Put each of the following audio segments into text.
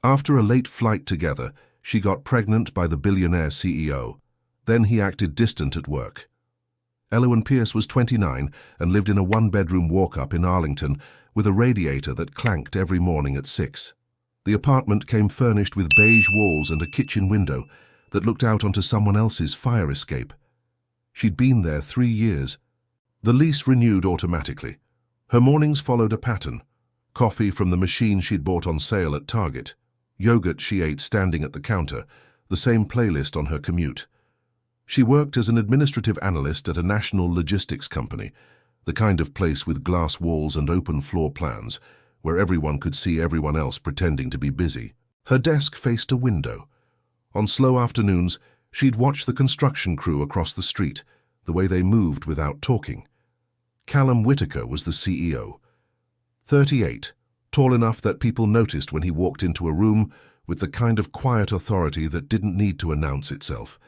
After a late flight together, she got pregnant by the Billionaire CEO. Then he acted distant at work. Elowen Pierce was 29 and lived in a one-bedroom walk-up in Arlington with a radiator that clanked every morning at 6. The apartment came furnished with beige walls and a kitchen window that looked out onto someone else's fire escape. She'd been there 3 years. The lease renewed automatically. Her mornings followed a pattern. Coffee from the machine she'd bought on sale at Target. Yogurt she ate standing at the counter, the same playlist on her commute. She worked as an administrative analyst at a national logistics company, the kind of place with glass walls and open floor plans, where everyone could see everyone else pretending to be busy. Her desk faced a window. On slow afternoons, she'd watch the construction crew across the street, the way they moved without talking. Callum was the CEO. 38, tall enough that people noticed when he walked into a room, with the kind of quiet authority that didn't need to announce itself.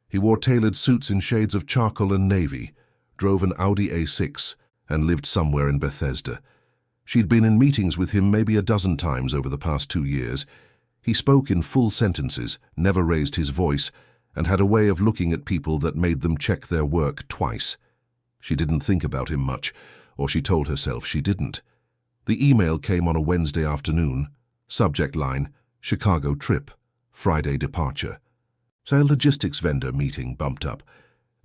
He wore tailored suits in shades of charcoal and navy, drove an Audi A6, and lived somewhere in Bethesda. She'd been in meetings with him maybe a dozen times over the past 2 years. He spoke in full sentences, never raised his voice, and had a way of looking at people that made them check their work twice. She didn't think about him much, or she told herself she didn't. The email came on a Wednesday afternoon. Subject line, Chicago trip, Friday departure. So a logistics vendor meeting bumped up.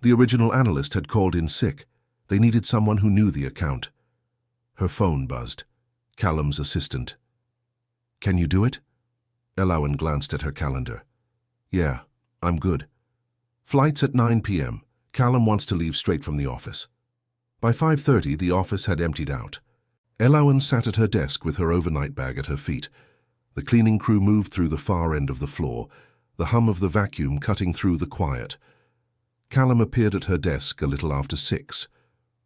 The original analyst had called in sick. They needed someone who knew the account. Her phone buzzed. Callum's assistant. Can you do it? Elowen glanced at her calendar. Yeah, I'm good. Flight's at 9 p.m. Callum wants to leave straight from the office. By 5:30, the office had emptied out. Elowen sat at her desk with her overnight bag at her feet. The cleaning crew moved through the far end of the floor, the hum of the vacuum cutting through the quiet. Callum appeared at her desk a little after 6.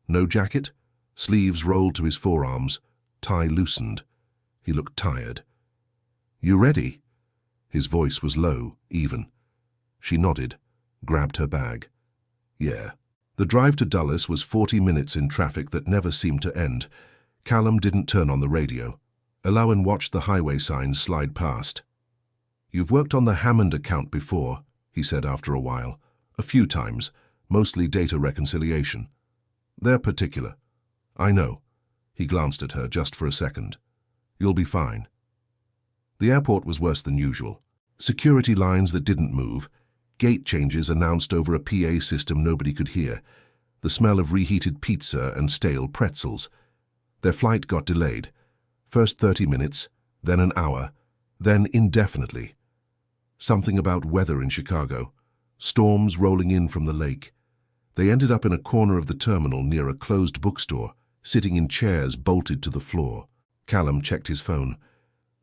No jacket, sleeves rolled to his forearms, tie loosened. He looked tired. You ready? His voice was low, even. She nodded, grabbed her bag. Yeah. The drive to Dulles was 40 minutes in traffic that never seemed to end. Callum didn't turn on the radio. Elowen watched the highway signs slide past. You've worked on the Hammond account before, he said after a while. A few times, mostly data reconciliation. They're particular. I know. He glanced at her just for a second. You'll be fine. The airport was worse than usual. Security lines that didn't move, gate changes announced over a PA system nobody could hear, the smell of reheated pizza and stale pretzels. Their flight got delayed. First 30 minutes, then an hour, then indefinitely. Something about weather in Chicago. Storms rolling in from the lake. They ended up in a corner of the terminal near a closed bookstore, sitting in chairs bolted to the floor. Callum checked his phone.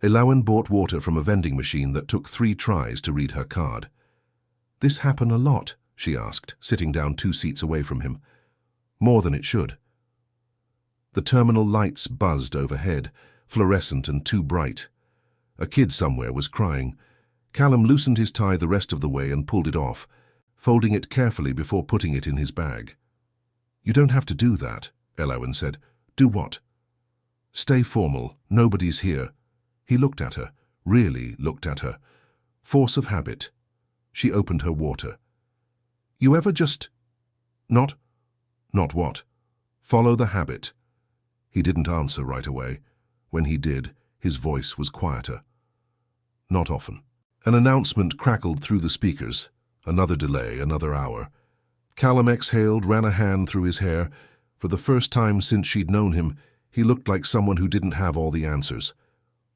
Elowen bought water from a vending machine that took 3 tries to read her card. This happen a lot? She asked, sitting down 2 seats away from him. More than it should. The terminal lights buzzed overhead, fluorescent and too bright. A kid somewhere was crying. Callum loosened his tie the rest of the way and pulled it off, folding it carefully before putting it in his bag. You don't have to do that, Elowen said. Do what? Stay formal. Nobody's here. He looked at her, really looked at her. Force of habit. She opened her water. You ever just... Not what? Follow the habit. He didn't answer right away. When he did, his voice was quieter. Not often. An announcement crackled through the speakers. Another delay, another hour. Callum exhaled, ran a hand through his hair. For the first time since she'd known him, he looked like someone who didn't have all the answers.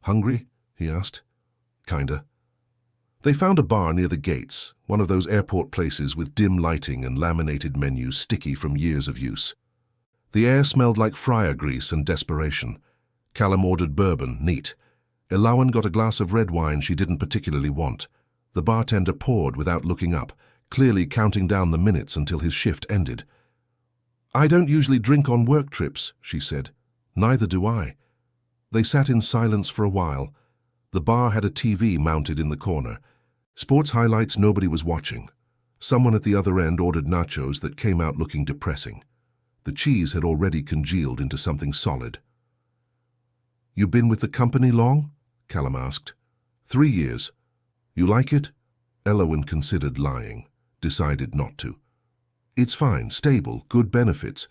Hungry? He asked. Kinda. They found a bar near the gates, one of those airport places with dim lighting and laminated menus sticky from years of use. The air smelled like fryer grease and desperation. Callum ordered bourbon, neat. Elowen got a glass of red wine she didn't particularly want. The bartender poured without looking up, clearly counting down the minutes until his shift ended. I don't usually drink on work trips, she said. Neither do I. They sat in silence for a while. The bar had a TV mounted in the corner. Sports highlights nobody was watching. Someone at the other end ordered nachos that came out looking depressing. The cheese had already congealed into something solid. You been with the company long? Callum asked. 3 years. You like it? Elowen considered lying, decided not to. It's fine, stable, good benefits.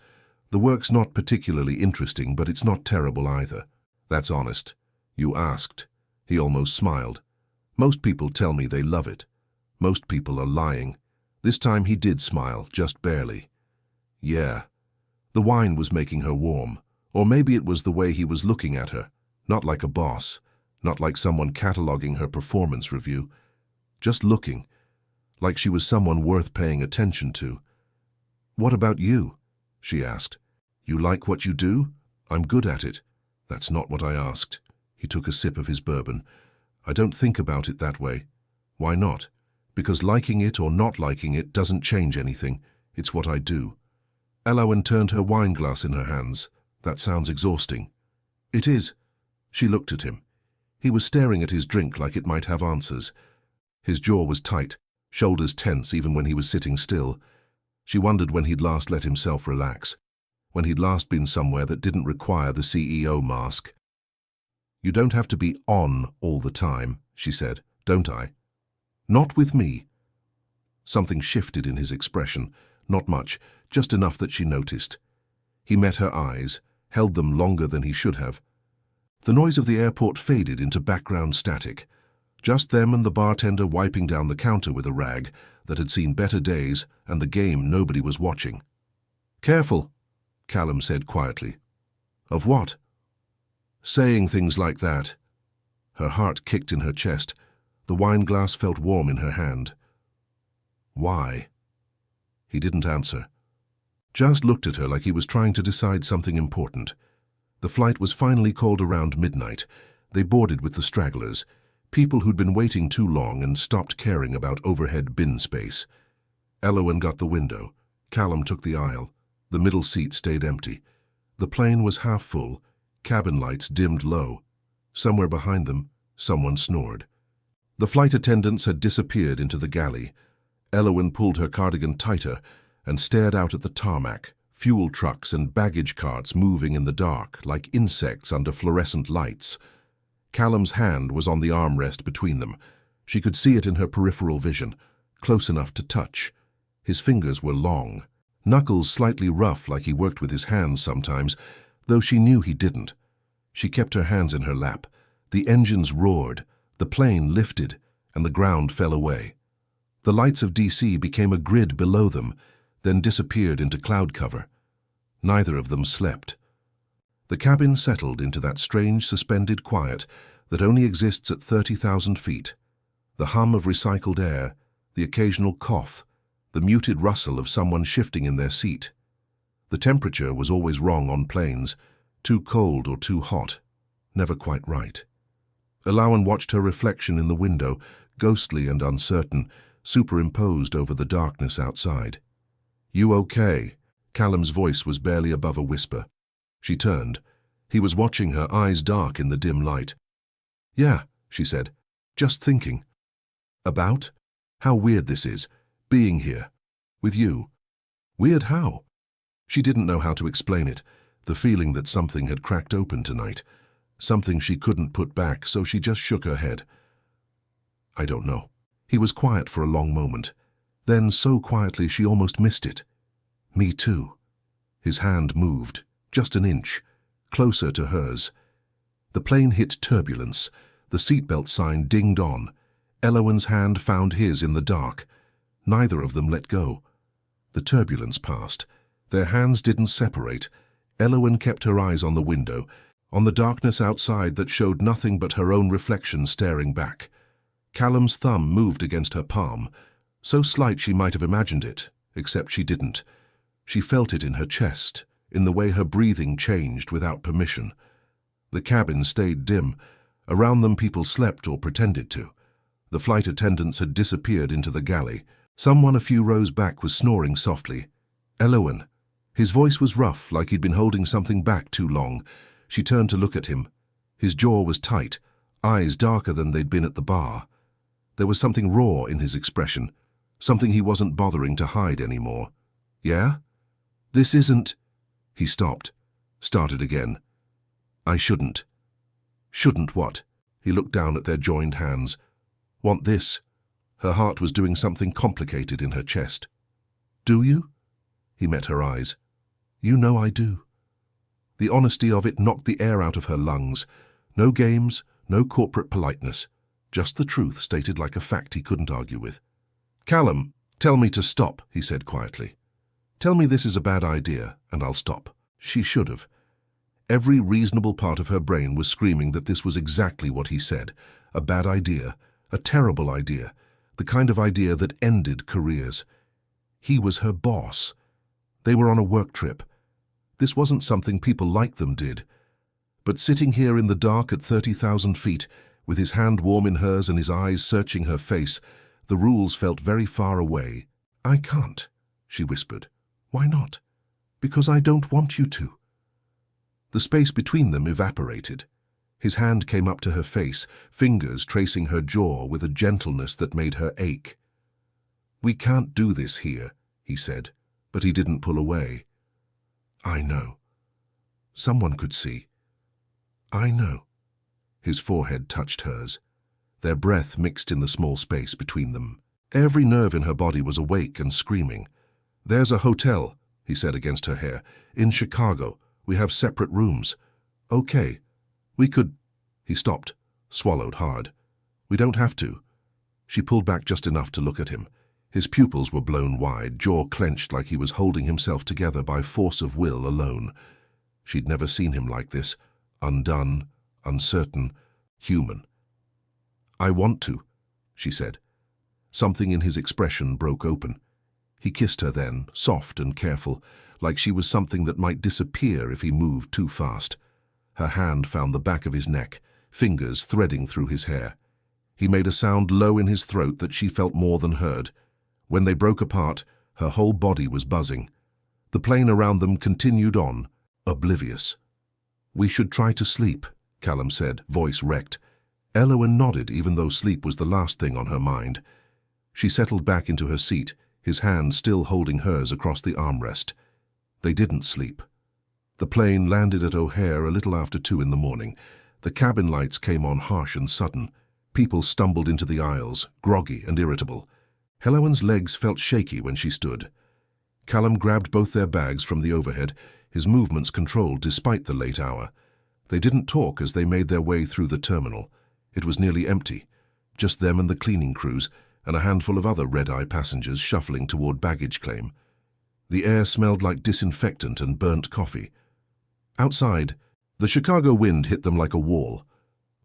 The work's not particularly interesting, but it's not terrible either. That's honest. You asked. He almost smiled. Most people tell me they love it. Most people are lying. This time he did smile, just barely. Yeah. The wine was making her warm. Or maybe it was the way he was looking at her. Not like a boss. Not like someone cataloging her performance review. Just looking. Like she was someone worth paying attention to. What about you? She asked. You like what you do? I'm good at it. That's not what I asked. He took a sip of his bourbon. I don't think about it that way. Why not? Because liking it or not liking it doesn't change anything. It's what I do. Elowen turned her wine glass in her hands. That sounds exhausting. It is. She looked at him. He was staring at his drink like it might have answers. His jaw was tight, shoulders tense even when he was sitting still. She wondered when he'd last let himself relax, when he'd last been somewhere that didn't require the CEO mask. You don't have to be on all the time, she said, don't I? Not with me. Something shifted in his expression, not much, just enough that she noticed. He met her eyes, held them longer than he should have. The noise of the airport faded into background static. Just them and the bartender wiping down the counter with a rag that had seen better days and the game nobody was watching. Careful, Callum said quietly. Of what? Saying things like that. Her heart kicked in her chest. The wine glass felt warm in her hand. Why? He didn't answer. Just looked at her like he was trying to decide something important. The flight was finally called around midnight. They boarded with the stragglers, people who'd been waiting too long and stopped caring about overhead bin space. Elowen got the window. Callum took the aisle. The middle seat stayed empty. The plane was half full, cabin lights dimmed low. Somewhere behind them, someone snored. The flight attendants had disappeared into the galley. Elowen pulled her cardigan tighter and stared out at the tarmac, fuel trucks and baggage carts moving in the dark like insects under fluorescent lights. Callum's hand was on the armrest between them. She could see it in her peripheral vision, close enough to touch. His fingers were long, knuckles slightly rough like he worked with his hands sometimes, though she knew he didn't. She kept her hands in her lap. The engines roared, the plane lifted, and the ground fell away. The lights of DC became a grid below them, then disappeared into cloud cover. Neither of them slept. The cabin settled into that strange suspended quiet that only exists at 30,000 feet. The hum of recycled air, the occasional cough, the muted rustle of someone shifting in their seat. The temperature was always wrong on planes, too cold or too hot, never quite right. Elowen watched her reflection in the window, ghostly and uncertain, superimposed over the darkness outside. You okay? Callum's voice was barely above a whisper. She turned. He was watching her, eyes dark in the dim light. Yeah, she said, just thinking. About? How weird this is, being here. With you. Weird how? She didn't know how to explain it, the feeling that something had cracked open tonight. Something she couldn't put back, so she just shook her head. I don't know. He was quiet for a long moment. Then, so quietly she almost missed it. Me too. His hand moved, just an inch, closer to hers. The plane hit turbulence. The seatbelt sign dinged on. Elowen's hand found his in the dark. Neither of them let go. The turbulence passed. Their hands didn't separate. Elowen kept her eyes on the window, on the darkness outside that showed nothing but her own reflection staring back. Callum's thumb moved against her palm, so slight she might have imagined it, except she didn't. She felt it in her chest, in the way her breathing changed without permission. The cabin stayed dim. Around them people slept or pretended to. The flight attendants had disappeared into the galley. Someone a few rows back was snoring softly. Elowen. His voice was rough, like he'd been holding something back too long. She turned to look at him. His jaw was tight, eyes darker than they'd been at the bar. There was something raw in his expression, something he wasn't bothering to hide anymore. Yeah? This isn't... He stopped, started again. I shouldn't. Shouldn't what? He looked down at their joined hands. Want this? Her heart was doing something complicated in her chest. Do you? He met her eyes. You know I do. The honesty of it knocked the air out of her lungs. No games, no corporate politeness. Just the truth stated like a fact he couldn't argue with. Callum, tell me to stop, he said quietly. Tell me this is a bad idea, and I'll stop. She should have. Every reasonable part of her brain was screaming that this was exactly what he said. A bad idea, a terrible idea, the kind of idea that ended careers. He was her boss. They were on a work trip. This wasn't something people like them did. But sitting here in the dark at 30,000 feet, with his hand warm in hers and his eyes searching her face, the rules felt very far away. I can't, she whispered. Why not? Because I don't want you to. The space between them evaporated. His hand came up to her face, fingers tracing her jaw with a gentleness that made her ache. We can't do this here, he said, but he didn't pull away. I know. Someone could see. I know. His forehead touched hers. Their breath mixed in the small space between them. Every nerve in her body was awake and screaming. There's a hotel, he said against her hair, in Chicago. We have separate rooms. Okay. We could... He stopped, swallowed hard. We don't have to. She pulled back just enough to look at him. His pupils were blown wide, jaw clenched like he was holding himself together by force of will alone. She'd never seen him like this, undone, uncertain, human. I want to, she said. Something in his expression broke open. He kissed her then, soft and careful, like she was something that might disappear if he moved too fast. Her hand found the back of his neck, fingers threading through his hair. He made a sound low in his throat that she felt more than heard. When they broke apart, her whole body was buzzing. The plane around them continued on, oblivious. We should try to sleep, Callum said, voice wrecked. Elowen nodded, even though sleep was the last thing on her mind. She settled back into her seat, his hand still holding hers across the armrest. They didn't sleep. The plane landed at O'Hare a little after 2 in the morning. The cabin lights came on harsh and sudden. People stumbled into the aisles, groggy and irritable. Elowen's legs felt shaky when she stood. Callum grabbed both their bags from the overhead, his movements controlled despite the late hour. They didn't talk as they made their way through the terminal. It was nearly empty. Just them and the cleaning crews, and a handful of other red-eye passengers shuffling toward baggage claim. The air smelled like disinfectant and burnt coffee. Outside, the Chicago wind hit them like a wall.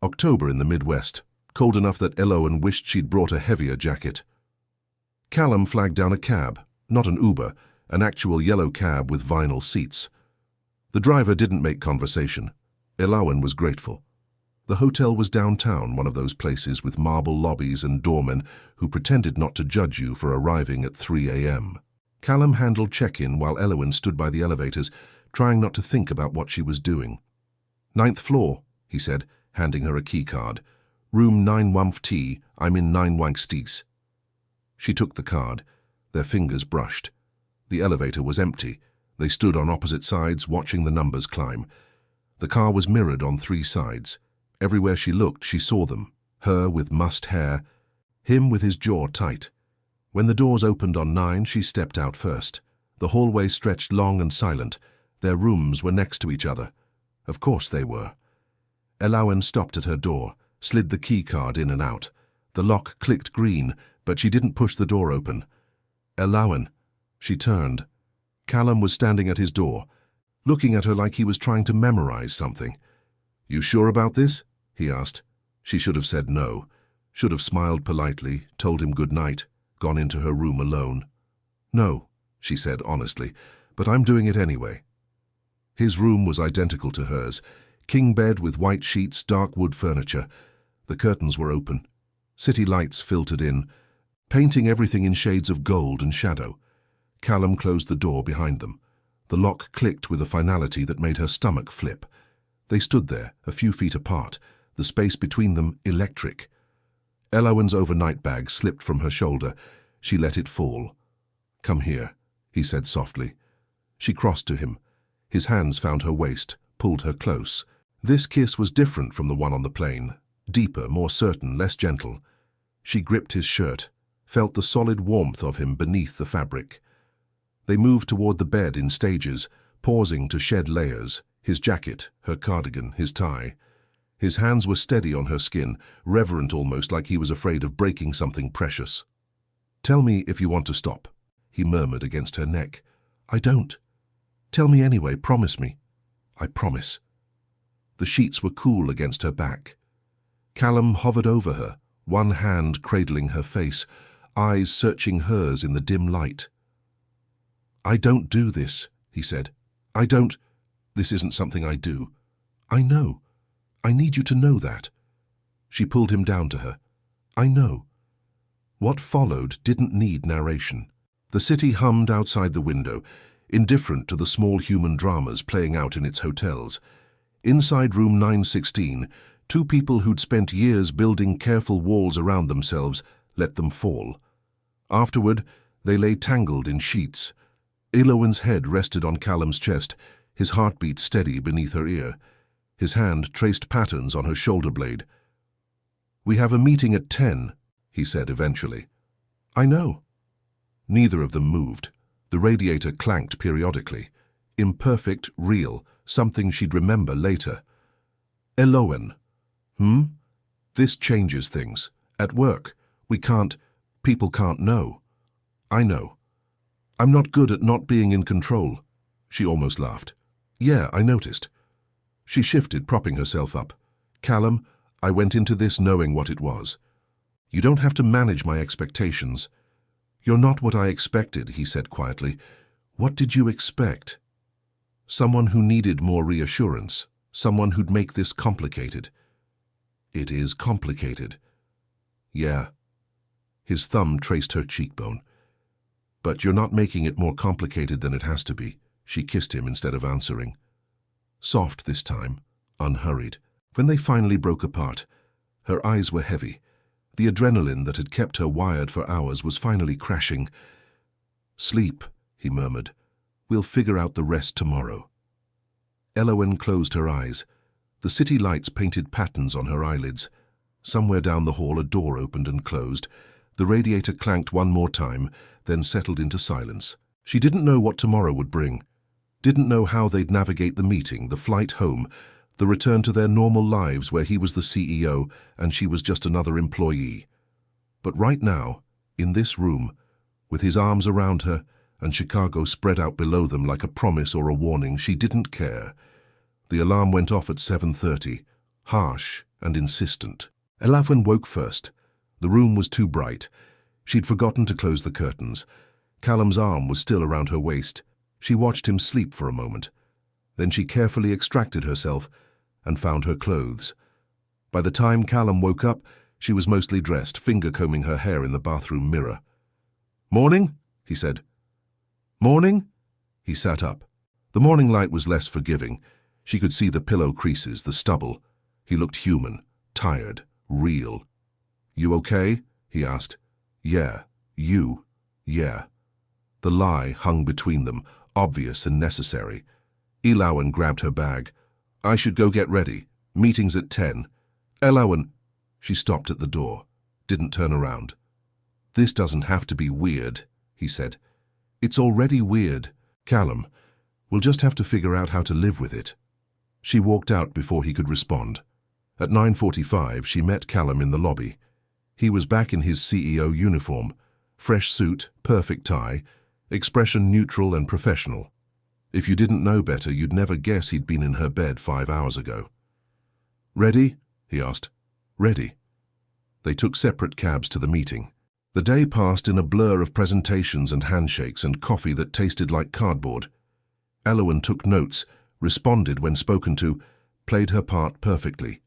October in the Midwest, cold enough that Elowen wished she'd brought a heavier jacket. Callum flagged down a cab, not an Uber, an actual yellow cab with vinyl seats. The driver didn't make conversation. Elowen was grateful. The hotel was downtown, one of those places with marble lobbies and doormen who pretended not to judge you for arriving at 3 a.m. Callum handled check-in while Elowen stood by the elevators, trying not to think about what she was doing. 9th floor, he said, handing her a key card. Room 9-1T, I'm in 9-1-Stis. She took the card. Their fingers brushed. The elevator was empty. They stood on opposite sides, watching the numbers climb. The car was mirrored on 3 sides. Everywhere she looked, she saw them. Her with mussed hair, him with his jaw tight. When the doors opened on 9, she stepped out first. The hallway stretched long and silent. Their rooms were next to each other. Of course they were. Elowen stopped at her door, slid the key card in and out. The lock clicked green, but she didn't push the door open. Elowen. She turned. Callum was standing at his door, looking at her like he was trying to memorize something. You sure about this? He asked. She should have said no, should have smiled politely, told him good night, gone into her room alone. No, she said honestly, but I'm doing it anyway. His room was identical to hers, king bed with white sheets, dark wood furniture. The curtains were open. City lights filtered in, painting everything in shades of gold and shadow. Callum closed the door behind them. The lock clicked with a finality that made her stomach flip. They stood there, a few feet apart, the space between them electric. Elowen's overnight bag slipped from her shoulder. She let it fall. Come here, he said softly. She crossed to him. His hands found her waist, pulled her close. This kiss was different from the one on the plane, deeper, more certain, less gentle. She gripped his shirt, felt the solid warmth of him beneath the fabric. They moved toward the bed in stages, pausing to shed layers, his jacket, her cardigan, his tie. His hands were steady on her skin, reverent almost, like he was afraid of breaking something precious. "Tell me if you want to stop," he murmured against her neck. "I don't." "Tell me anyway, promise me." "I promise." The sheets were cool against her back. Callum hovered over her, one hand cradling her face, eyes searching hers in the dim light. "I don't do this," he said. "I don't. This isn't something I do. I know. I need you to know that." She pulled him down to her. "I know." What followed didn't need narration. The city hummed outside the window, indifferent to the small human dramas playing out in its hotels. Inside room 916, two people who'd spent years building careful walls around themselves let them fall. Afterward, they lay tangled in sheets. Elowen's head rested on Callum's chest, his heartbeat steady beneath her ear. His hand traced patterns on her shoulder blade. "We have a meeting at 10, he said eventually. "I know." Neither of them moved. The radiator clanked periodically. Imperfect, real, something she'd remember later. "Elowen." "This changes things. At work, people can't know." "I know. I'm not good at not being in control." She almost laughed. "Yeah, I noticed." She shifted, propping herself up. "Callum, I went into this knowing what it was. You don't have to manage my expectations." "You're not what I expected," he said quietly. "What did you expect?" "Someone who needed more reassurance. Someone who'd make this complicated." "It is complicated." "Yeah." His thumb traced her cheekbone. "But you're not making it more complicated than it has to be." She kissed him instead of answering. Soft this time, unhurried. When they finally broke apart, her eyes were heavy. The adrenaline that had kept her wired for hours was finally crashing. "Sleep," he murmured. "We'll figure out the rest tomorrow." Elowen closed her eyes. The city lights painted patterns on her eyelids. Somewhere down the hall a door opened and closed. The radiator clanked one more time, then settled into silence. She didn't know what tomorrow would bring. Didn't know how they'd navigate the meeting, the flight home, the return to their normal lives where he was the CEO and she was just another employee. But right now, in this room, with his arms around her and Chicago spread out below them like a promise or a warning, she didn't care. The alarm went off at 7:30, harsh and insistent. Elowen woke first. The room was too bright. She'd forgotten to close the curtains. Callum's arm was still around her waist. She watched him sleep for a moment. Then she carefully extracted herself and found her clothes. By the time Callum woke up, she was mostly dressed, finger-combing her hair in the bathroom mirror. "Morning?" he said. "Morning?" He sat up. The morning light was less forgiving. She could see the pillow creases, the stubble. He looked human, tired, real. "You okay?" he asked. "Yeah. You?" "Yeah." The lie hung between them, obvious and necessary. Elowen grabbed her bag. "I should go get ready. Meeting's at 10. "Elowen." She stopped at the door, didn't turn around. "This doesn't have to be weird," he said. "It's already weird. Callum, we'll just have to figure out how to live with it." She walked out before he could respond. At 9:45, she met Callum in the lobby. He was back in his CEO uniform, fresh suit, perfect tie, expression neutral and professional. If you didn't know better, you'd never guess he'd been in her bed 5 hours ago. "Ready?" he asked. "Ready." They took separate cabs to the meeting. The day passed in a blur of presentations and handshakes and coffee that tasted like cardboard. Elowen took notes, responded when spoken to, played her part perfectly.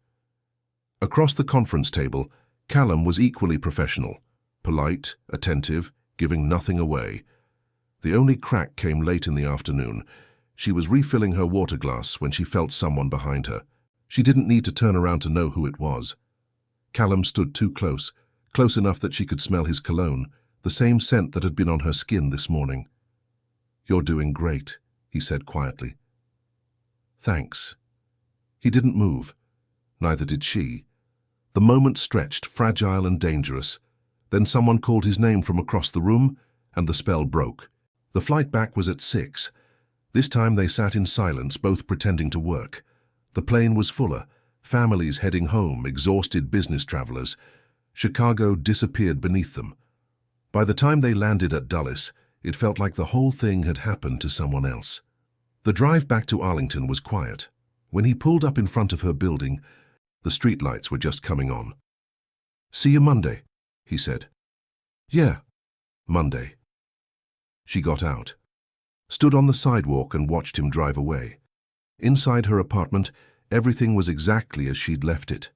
Across the conference table, Callum was equally professional, polite, attentive, giving nothing away. The only crack came late in the afternoon. She was refilling her water glass when she felt someone behind her. She didn't need to turn around to know who it was. Callum stood too close, close enough that she could smell his cologne, the same scent that had been on her skin this morning. "You're doing great," he said quietly. "Thanks." He didn't move. Neither did she. The moment stretched, fragile and dangerous. Then someone called his name from across the room, and the spell broke. The flight back was at 6. This time they sat in silence, both pretending to work. The plane was fuller, families heading home, exhausted business travelers. Chicago disappeared beneath them. By the time they landed at Dulles, it felt like the whole thing had happened to someone else. The drive back to Arlington was quiet. When he pulled up in front of her building, the streetlights were just coming on. "See you Monday," he said. "Yeah, Monday." She got out, stood on the sidewalk and watched him drive away. Inside her apartment, everything was exactly as she'd left it.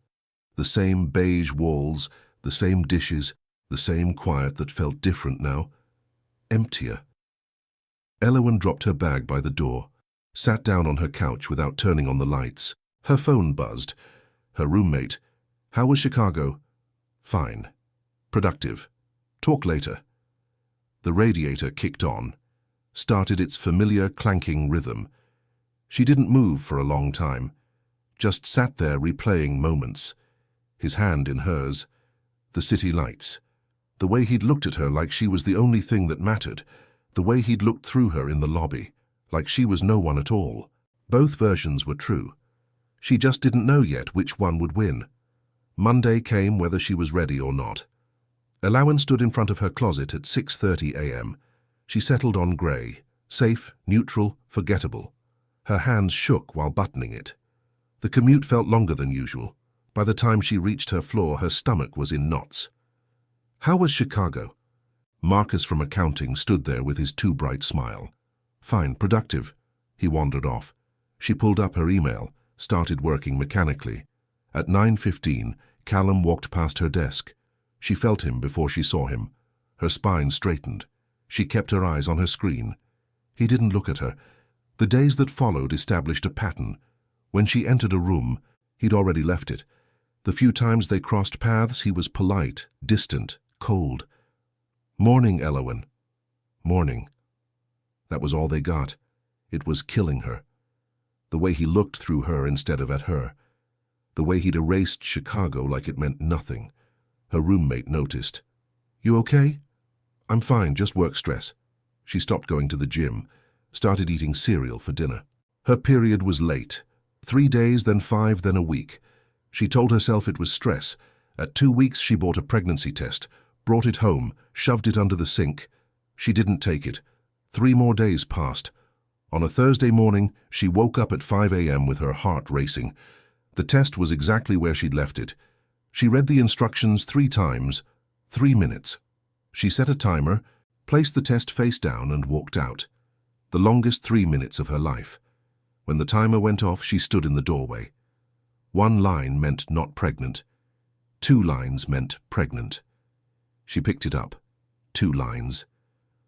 The same beige walls, the same dishes, the same quiet that felt different now. Emptier. Elowen dropped her bag by the door, sat down on her couch without turning on the lights. Her phone buzzed. Her roommate. "How was Chicago?" "Fine. Productive. Talk later." The radiator kicked on, started its familiar clanking rhythm. She didn't move for a long time, just sat there replaying moments. His hand in hers, the city lights, the way he'd looked at her like she was the only thing that mattered, the way he'd looked through her in the lobby, like she was no one at all. Both versions were true. She just didn't know yet which one would win. Monday came whether she was ready or not. Elowen stood in front of her closet at 6:30 a.m. She settled on grey, safe, neutral, forgettable. Her hands shook while buttoning it. The commute felt longer than usual. By the time she reached her floor, her stomach was in knots. "How was Chicago?" Marcus from accounting stood there with his too bright smile. "Fine, productive." He wandered off. She pulled up her email, started working mechanically. At 9:15, Callum walked past her desk. She felt him before she saw him. Her spine straightened. She kept her eyes on her screen. He didn't look at her. The days that followed established a pattern. When she entered a room, he'd already left it. The few times they crossed paths, he was polite, distant, cold. "Morning, Elowen." "Morning." That was all they got. It was killing her. The way he looked through her instead of at her. The way he'd erased Chicago like it meant nothing. Her roommate noticed. "You okay?" "I'm fine, just work stress." She stopped going to the gym, started eating cereal for dinner. Her period was late. 3 days, then 5, then a week. She told herself it was stress. At 2 weeks, she bought a pregnancy test, brought it home, shoved it under the sink. She didn't take it. 3 more days passed. On a Thursday morning, she woke up at 5 a.m. with her heart racing. The test was exactly where she'd left it. She read the instructions 3 times, 3 minutes. She set a timer, placed the test face down and walked out. The longest 3 minutes of her life. When the timer went off, she stood in the doorway. 1 line meant not pregnant. 2 lines meant pregnant. She picked it up. 2 lines.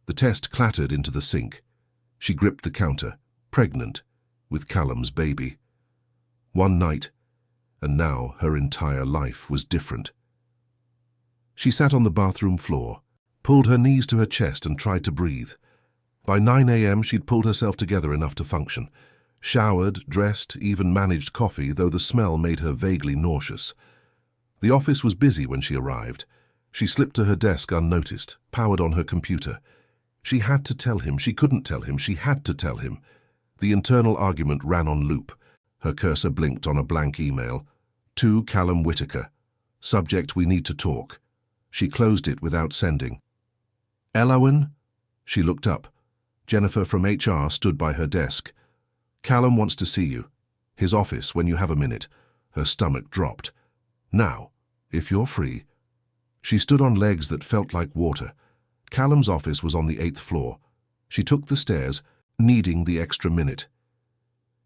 The test clattered into the sink. She gripped the counter, pregnant, with Callum's baby. 1 night, and now her entire life was different. She sat on the bathroom floor, pulled her knees to her chest and tried to breathe. By 9 a.m. she'd pulled herself together enough to function. Showered, dressed, even managed coffee, though the smell made her vaguely nauseous. The office was busy when she arrived. She slipped to her desk unnoticed, powered on her computer. She had to tell him, she couldn't tell him, she had to tell him. The internal argument ran on loop. Her cursor blinked on a blank email. To Callum Whitaker. Subject, we need to talk. She closed it without sending. "Elowen?" She looked up. Jennifer from HR stood by her desk. "Callum wants to see you. His office, when you have a minute." Her stomach dropped. "Now, if you're free." She stood on legs that felt like water. Callum's office was on the 8th floor. She took the stairs, needing the extra minute.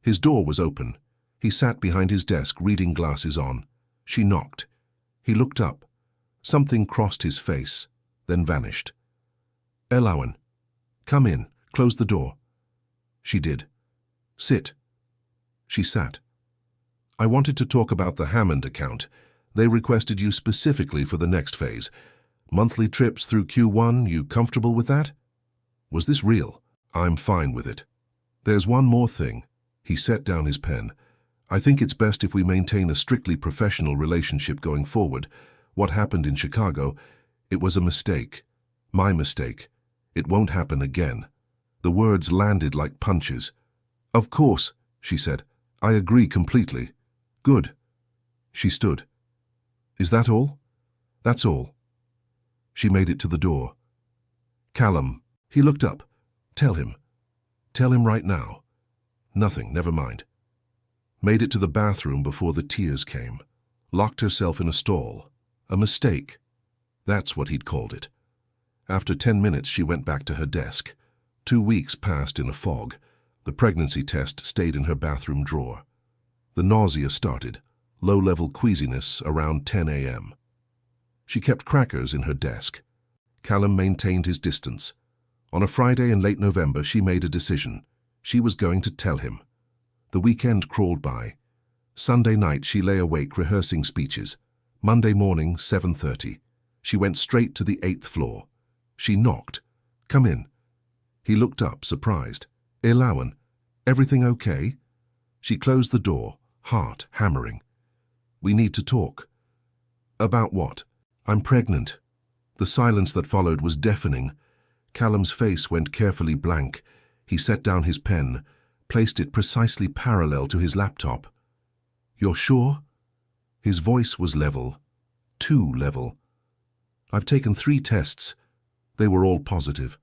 His door was open. He sat behind his desk, reading glasses on. She knocked. He looked up. Something crossed his face, then vanished. "Elowen, come in. Close the door." She did. "Sit." She sat. "I wanted to talk about the Hammond account. They requested you specifically for the next phase. Monthly trips through Q1, you comfortable with that?" "Was this real?" "I'm fine with it. There's one more thing." He set down his pen. I think it's best if we maintain a strictly professional relationship going forward. What happened in Chicago, it was a mistake. My mistake. It won't happen again." The words landed like punches. "Of course," she said. "I agree completely." "Good." She stood. "Is that all?" "That's all." She made it to the door. "Callum." He looked up. "Tell him. Tell him right now." "Nothing, never mind." Made it to the bathroom before the tears came. Locked herself in a stall. A mistake. That's what he'd called it. After 10 minutes, she went back to her desk. 2 weeks passed in a fog. The pregnancy test stayed in her bathroom drawer. The nausea started, low-level queasiness around 10 a.m. She kept crackers in her desk. Callum maintained his distance. On a Friday in late November, she made a decision. She was going to tell him. The weekend crawled by. Sunday night, she lay awake rehearsing speeches. Monday morning, 7:30. She went straight to the 8th floor. She knocked. "Come in." He looked up, surprised. "Elowen, everything okay?" She closed the door, heart hammering. "We need to talk." "About what?" "I'm pregnant." The silence that followed was deafening. Callum's face went carefully blank. He set down his pen, placed it precisely parallel to his laptop. "You're sure?" His voice was level. Too level. "I've taken 3 tests. They were all positive.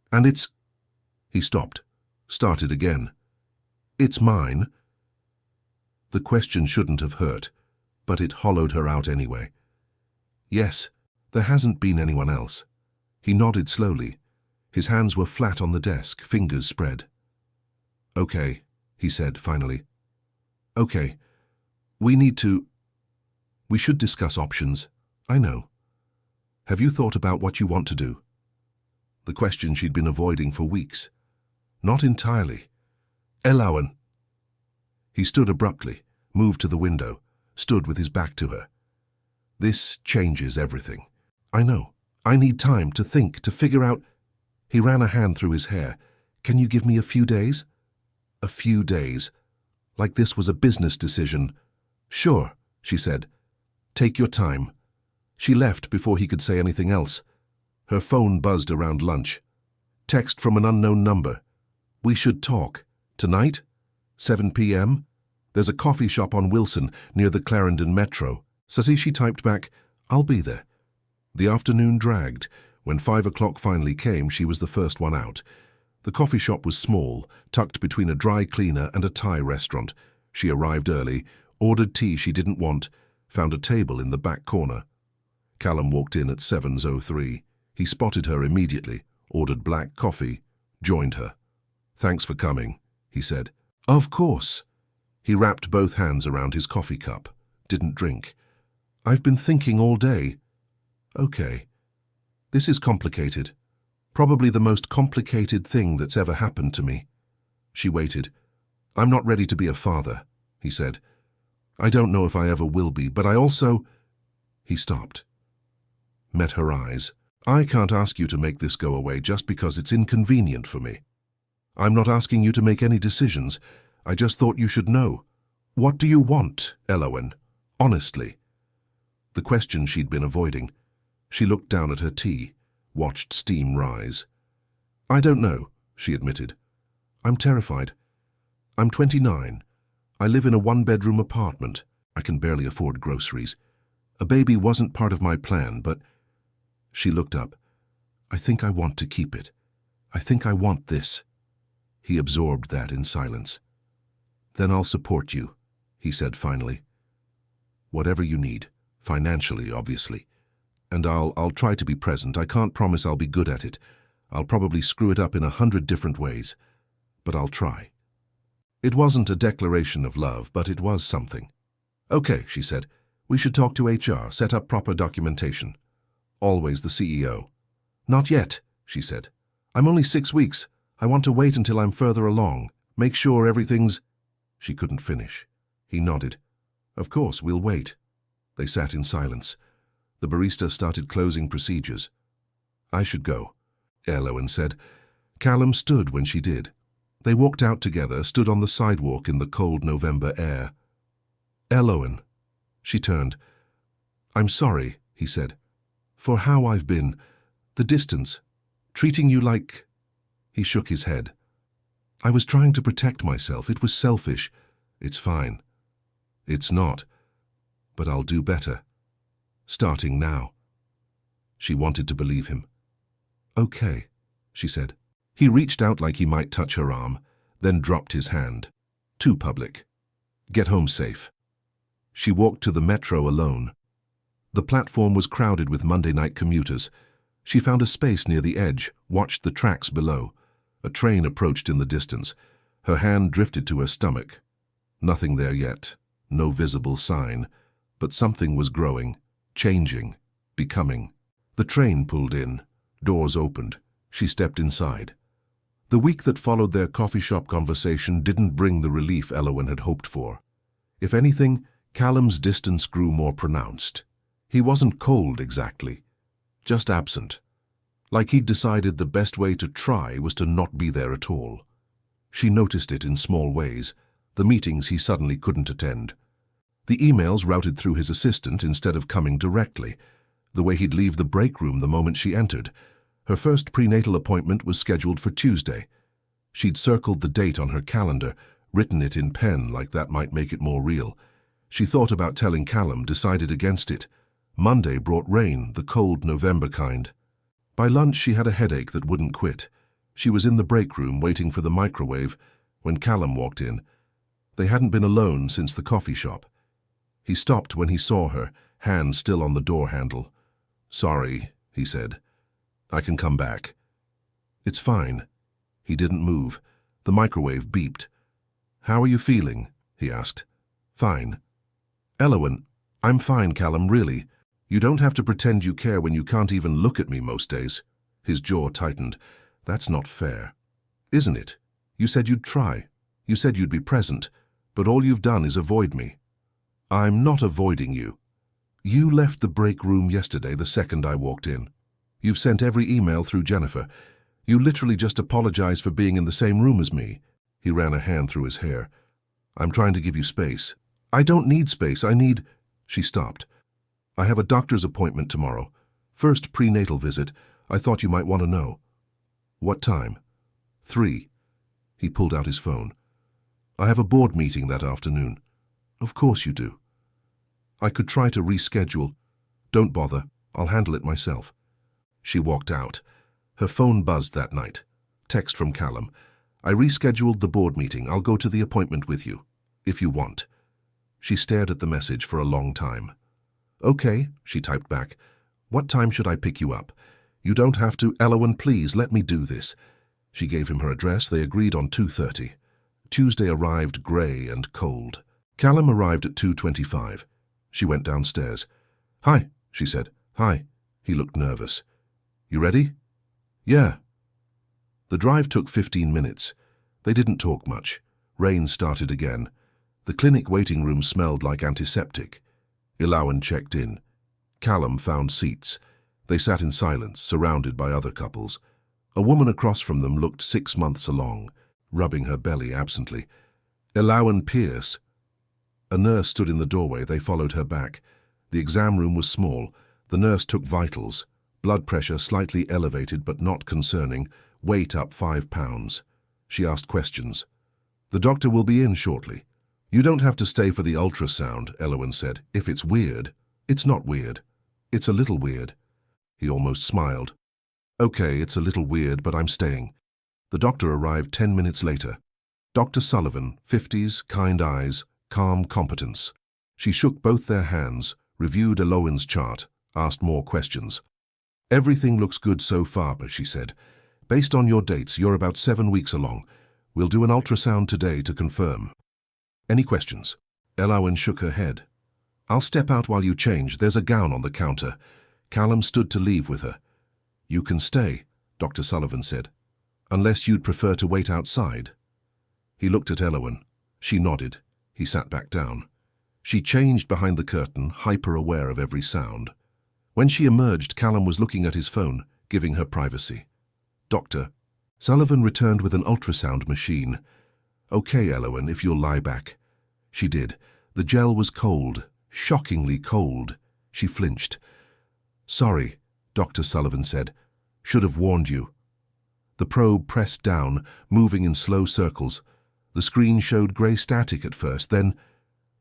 And it's—" He stopped, started again. "It's mine." The question shouldn't have hurt, but it hollowed her out anyway. "Yes, there hasn't been anyone else." He nodded slowly. His hands were flat on the desk, fingers spread. "Okay," he said finally. "Okay. We should discuss options. I know. Have you thought about what you want to do?" The question she'd been avoiding for weeks. "Not entirely." "Elowen." He stood abruptly, moved to the window, stood with his back to her. "This changes everything. I know. I need time to think, to figure out—" He ran a hand through his hair. "Can you give me a few days?" "A few days." Like this was a business decision. "Sure," she said. "Take your time." She left before he could say anything else. Her phone buzzed around lunch. Text from an unknown number. "We should talk. Tonight? 7 p.m.? There's a coffee shop on Wilson near the Clarendon Metro." She typed back, "I'll be there." The afternoon dragged. When 5 o'clock finally came, she was the first one out. The coffee shop was small, tucked between a dry cleaner and a Thai restaurant. She arrived early, ordered tea she didn't want, found a table in the back corner. Callum walked in at 7:03. He spotted her immediately, ordered black coffee, joined her. "Thanks for coming," he said. "Of course." He wrapped both hands around his coffee cup, didn't drink. "I've been thinking all day." "Okay. This is complicated. Probably the most complicated thing that's ever happened to me." She waited. "I'm not ready to be a father," he said. "I don't know if I ever will be, but I also—" He stopped. Met her eyes. "I can't ask you to make this go away just because it's inconvenient for me. I'm not asking you to make any decisions. I just thought you should know. What do you want, Elowen? Honestly." The question she'd been avoiding. She looked down at her tea, watched steam rise. "I don't know," she admitted. "I'm terrified. I'm 29. I live in a 1-bedroom apartment. I can barely afford groceries. A baby wasn't part of my plan, but—" She looked up. "I think I want to keep it. I think I want this." He absorbed that in silence. "Then I'll support you," he said finally. "Whatever you need, financially, obviously. And I'll try to be present. I can't promise I'll be good at it. I'll probably screw it up in 100 different ways. But I'll try." It wasn't a declaration of love, but it was something. "Okay," she said. "We should talk to HR, set up proper documentation." Always the CEO. "Not yet," she said. "I'm only 6 weeks. I want to wait until I'm further along. Make sure everything's—" She couldn't finish. He nodded. "Of course, we'll wait." They sat in silence. The barista started closing procedures. "I should go," Elowen said. Callum stood when she did. They walked out together, stood on the sidewalk in the cold November air. "Elowen." She turned. "I'm sorry," he said, "for how I've been. The distance. Treating you like—" He shook his head. "I was trying to protect myself. It was selfish. It's fine." "It's not. But I'll do better. Starting now." She wanted to believe him. "Okay," she said. He reached out like he might touch her arm, then dropped his hand. "Too public. Get home safe." She walked to the metro alone. The platform was crowded with Monday night commuters. She found a space near the edge, watched the tracks below. A train approached in the distance. Her hand drifted to her stomach. Nothing there yet, no visible sign, but something was growing, changing, becoming. The train pulled in. Doors opened. She stepped inside. The week that followed their coffee shop conversation didn't bring the relief Elowen had hoped for. If anything, Callum's distance grew more pronounced. He wasn't cold exactly, just absent. Like he'd decided the best way to try was to not be there at all. She noticed it in small ways, the meetings he suddenly couldn't attend. The emails routed through his assistant instead of coming directly, the way he'd leave the break room the moment she entered. Her first prenatal appointment was scheduled for Tuesday. She'd circled the date on her calendar, written it in pen like that might make it more real. She thought about telling Callum, decided against it. Monday brought rain, the cold November kind. By lunch she had a headache that wouldn't quit. She was in the break room waiting for the microwave when Callum walked in. They hadn't been alone since the coffee shop. He stopped when he saw her, hand still on the door handle. "Sorry," he said. "I can come back." "It's fine." He didn't move. The microwave beeped. "How are you feeling?" he asked. "Fine." "Elowen." "I'm fine, Callum, really. You don't have to pretend you care when you can't even look at me most days." His jaw tightened. "That's not fair." "Isn't it? You said you'd try. You said you'd be present, but all you've done is avoid me." "I'm not avoiding you. You left the break room yesterday the second I walked in. You've sent every email through Jennifer. You literally just apologized for being in the same room as me." He ran a hand through his hair. "I'm trying to give you space." "I don't need space. I need—" She stopped. "I have a doctor's appointment tomorrow. First prenatal visit. I thought you might want to know." "What time?" 3. He pulled out his phone. "I have a board meeting that afternoon." "Of course you do." "I could try to reschedule." "Don't bother. I'll handle it myself." She walked out. Her phone buzzed that night. Text from Callum. "I rescheduled the board meeting. I'll go to the appointment with you, if you want." She stared at the message for a long time. "Okay," she typed back. "What time should I pick you up?" "You don't have to. Elowen, please, let me do this." She gave him her address. They agreed on 2:30. Tuesday arrived grey and cold. Callum arrived at 2:25. She went downstairs. "Hi," she said. "Hi." He looked nervous. "You ready?" "Yeah." The drive took 15 minutes. They didn't talk much. Rain started again. The clinic waiting room smelled like antiseptic. Elowen checked in. Callum found seats. They sat in silence, surrounded by other couples. A woman across from them looked 6 months along, rubbing her belly absently. "Elowen Pierce." A nurse stood in the doorway. They followed her back. The exam room was small. The nurse took vitals. Blood pressure slightly elevated but not concerning. Weight up 5 pounds. She asked questions. "The doctor will be in shortly." "You don't have to stay for the ultrasound," Elowen said. "If it's weird." "It's not weird. It's a little weird." He almost smiled. "Okay, it's a little weird, but I'm staying." The doctor arrived 10 minutes later. Dr. Sullivan, 50s, kind eyes, calm competence. She shook both their hands, reviewed Elowen's chart, asked more questions. "Everything looks good so far," she said. "Based on your dates, you're about 7 weeks along. We'll do an ultrasound today to confirm." "Any questions?" Elowen shook her head. "I'll step out while you change. There's a gown on the counter." Callum stood to leave with her. "You can stay," Dr. Sullivan said, "unless you'd prefer to wait outside." He looked at Elowen. She nodded. He sat back down. She changed behind the curtain, hyper-aware of every sound. When she emerged, Callum was looking at his phone, giving her privacy. "Doctor," Sullivan returned with an ultrasound machine. "Okay, Elowen, if you'll lie back." She did. The gel was cold, shockingly cold. She flinched. "Sorry," Dr. Sullivan said. "Should have warned you." The probe pressed down, moving in slow circles. The screen showed grey static at first, then,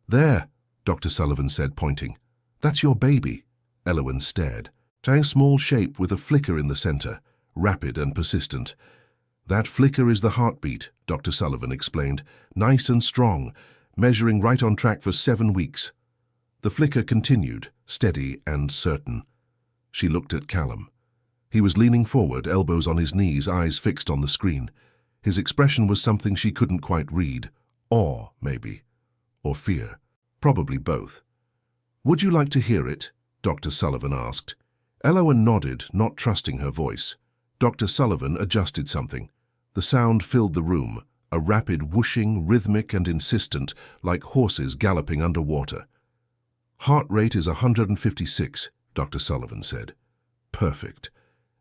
"There," Dr. Sullivan said, pointing. "That's your baby." Elowen stared. A small shape with a flicker in the center, rapid and persistent. "That flicker is the heartbeat," Dr. Sullivan explained. "Nice and strong, measuring right on track for 7 weeks." The flicker continued, steady and certain. She looked at Callum. He was leaning forward, elbows on his knees, eyes fixed on the screen. His expression was something she couldn't quite read. Awe, maybe. Or fear. Probably both. "Would you like to hear it?" Dr. Sullivan asked. Elowen nodded, not trusting her voice. Dr. Sullivan adjusted something. The sound filled the room, a rapid whooshing, rhythmic and insistent, like horses galloping underwater. "Heart rate is 156, Dr. Sullivan said. "Perfect."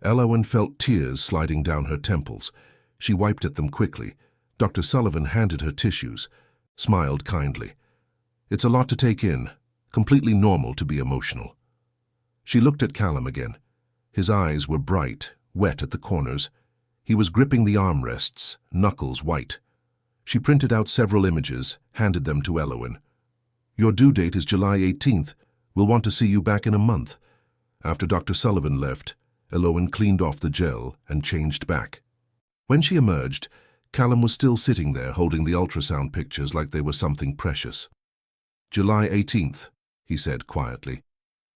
Elowen felt tears sliding down her temples. She wiped at them quickly. Dr. Sullivan handed her tissues, smiled kindly. "It's a lot to take in. Completely normal to be emotional." She looked at Callum again. His eyes were bright, wet at the corners. He was gripping the armrests, knuckles white. She printed out several images, handed them to Elowen. "Your due date is July 18th. We'll want to see you back in a month." After Dr. Sullivan left, Elowen cleaned off the gel and changed back. When she emerged, Callum was still sitting there holding the ultrasound pictures like they were something precious. "July 18th, he said quietly.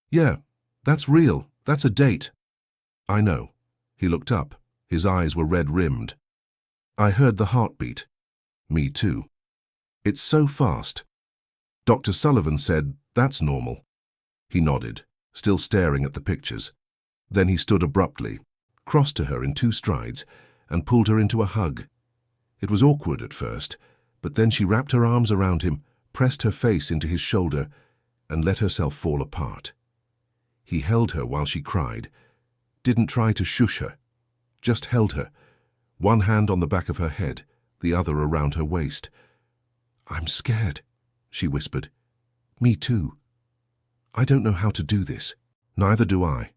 "Yeah, that's real. That's a date." "I know." He looked up. His eyes were red-rimmed. "I heard the heartbeat." "Me too." "It's so fast." Dr. Sullivan said, "That's normal." He nodded, still staring at the pictures. Then he stood abruptly, crossed to her in 2 strides, and pulled her into a hug. It was awkward at first, but then she wrapped her arms around him, pressed her face into his shoulder, and let herself fall apart. He held her while she cried, didn't try to shush her, just held her, one hand on the back of her head, the other around her waist. "I'm scared," she whispered. "Me too. I don't know how to do this." "Neither do I."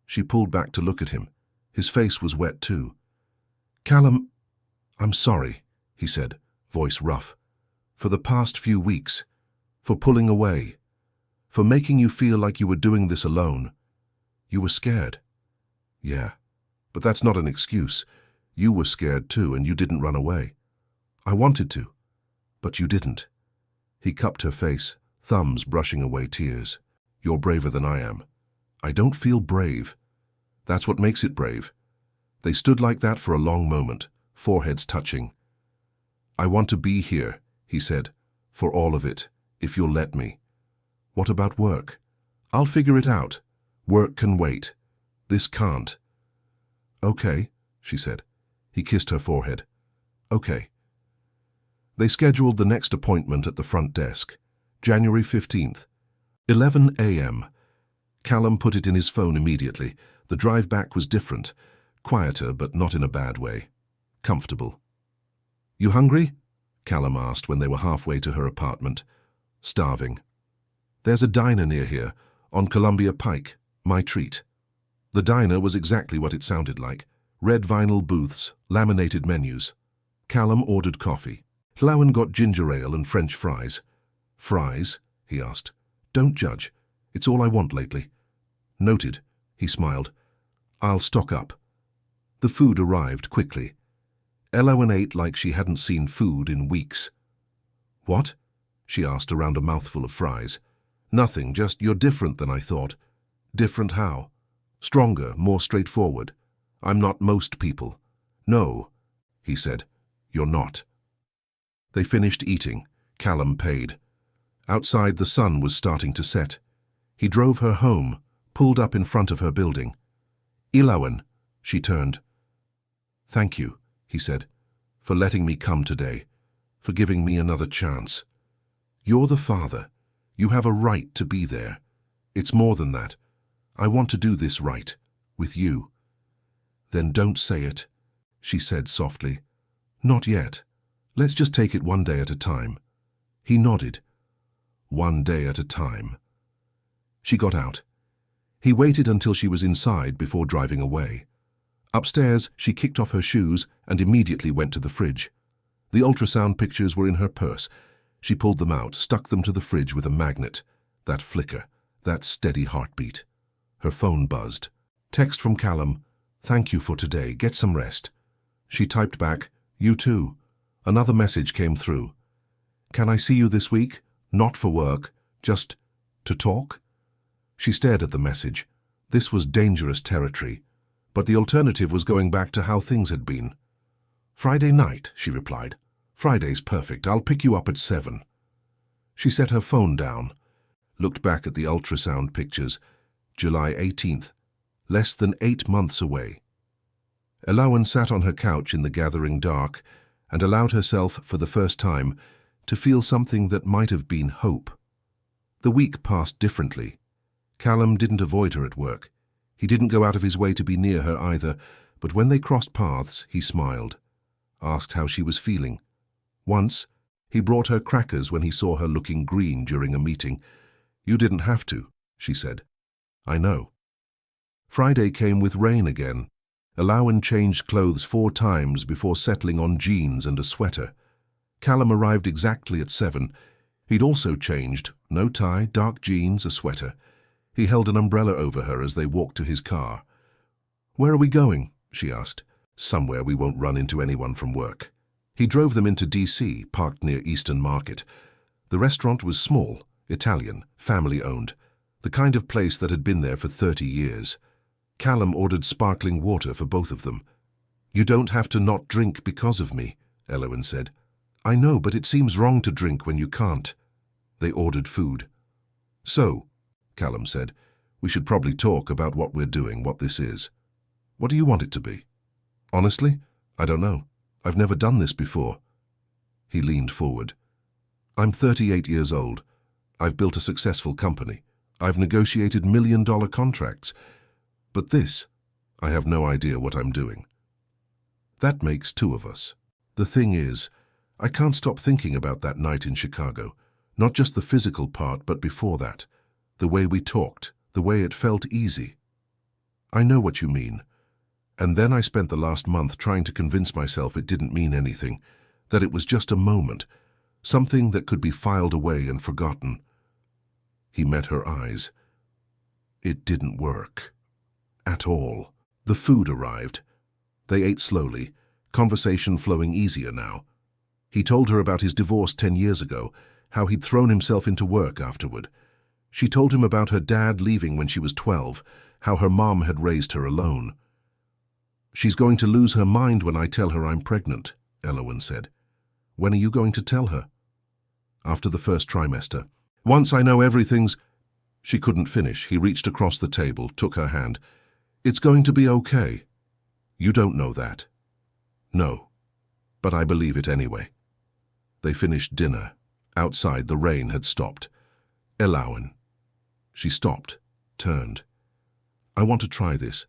She pulled back to look at him. His face was wet too. "Callum, I'm sorry," he said, voice rough. "For the past few weeks. For pulling away. For making you feel like you were doing this alone. You were scared." "Yeah, but that's not an excuse. You were scared too, and you didn't run away." "I wanted to, but you didn't." He cupped her face, thumbs brushing away tears. "You're braver than I am." "I don't feel brave." "That's what makes it brave." They stood like that for a long moment, foreheads touching. "I want to be here," he said, "for all of it, if you'll let me." "What about work?" "I'll figure it out. Work can wait. This can't." "Okay," she said. He kissed her forehead. "Okay." They scheduled the next appointment at the front desk, January 15th, 11 a.m. Callum put it in his phone immediately. The drive back was different, quieter but not in a bad way. Comfortable. "You hungry?" Callum asked when they were halfway to her apartment. "Starving." "There's a diner near here, on Columbia Pike. My treat." The diner was exactly what it sounded like. Red vinyl booths, laminated menus. Callum ordered coffee. Elowen got ginger ale and French fries. "Fries?" he asked. "Don't judge. It's all I want lately." "Noted," he smiled. "I'll stock up." The food arrived quickly. Elowen ate like she hadn't seen food in weeks. "What?" she asked around a mouthful of fries. "Nothing, just you're different than I thought." "Different how?" "Stronger, more straightforward. I'm not most people." "No," he said. "You're not." They finished eating. Callum paid. Outside, the sun was starting to set. He drove her home, pulled up in front of her building. "Elowen," she turned. "Thank you," he said, "for letting me come today, for giving me another chance. You're the father. You have a right to be there. It's more than that. I want to do this right, with you." "Then don't say it." she said softly. Not yet. Let's just take it one day at a time. He nodded. One day at a time. She got out. He waited until she was inside before driving away. Upstairs, she kicked off her shoes and immediately went to the fridge. The ultrasound pictures were in her purse. She pulled them out, stuck them to the fridge with a magnet. That flicker, that steady heartbeat. Her phone buzzed. Text from Callum. Thank you for today. Get some rest. She typed back, You too. Another message came through. Can I see you this week? Not for work, just to talk? She stared at the message. This was dangerous territory, but the alternative was going back to how things had been. Friday night, she replied. Friday's perfect. I'll pick you up at 7. She set her phone down, looked back at the ultrasound pictures. July 18th, less than 8 months away. Elowen sat on her couch in the gathering dark and allowed herself, for the first time, to feel something that might have been hope. The week passed differently. Callum didn't avoid her at work. He didn't go out of his way to be near her either, but when they crossed paths, he smiled, asked how she was feeling. Once, he brought her crackers when he saw her looking green during a meeting. You didn't have to, she said. I know. Friday came with rain again. Elowen changed clothes 4 times before settling on jeans and a sweater. Callum arrived exactly at 7. He'd also changed, no tie, dark jeans, a sweater. He held an umbrella over her as they walked to his car. Where are we going? She asked. Somewhere we won't run into anyone from work. He drove them into D.C., parked near Eastern Market. The restaurant was small, Italian, family-owned, the kind of place that had been there for 30 years. Callum ordered sparkling water for both of them. You don't have to not drink because of me, Elowen said. I know, but it seems wrong to drink when you can't. They ordered food. So, Callum said, we should probably talk about what we're doing, what this is. What do you want it to be? Honestly, I don't know. I've never done this before. He leaned forward. I'm 38 years old. I've built a successful company. I've negotiated million-dollar contracts. But this, I have no idea what I'm doing. That makes 2 of us. The thing is, I can't stop thinking about that night in Chicago. Not just the physical part, but before that. The way we talked, the way it felt easy. I know what you mean. And then I spent the last month trying to convince myself it didn't mean anything, that it was just a moment, something that could be filed away and forgotten. He met her eyes. It didn't work. At all. The food arrived. They ate slowly, conversation flowing easier now. He told her about his divorce 10 years ago, how he'd thrown himself into work afterward. She told him about her dad leaving when she was 12, how her mom had raised her alone. She's going to lose her mind when I tell her I'm pregnant, Elowen said. When are you going to tell her? After the first trimester. Once I know everything's... She couldn't finish. He reached across the table, took her hand. It's going to be okay. You don't know that. No, but I believe it anyway. They finished dinner. Outside, the rain had stopped. Elowen. She stopped, turned. I want to try this.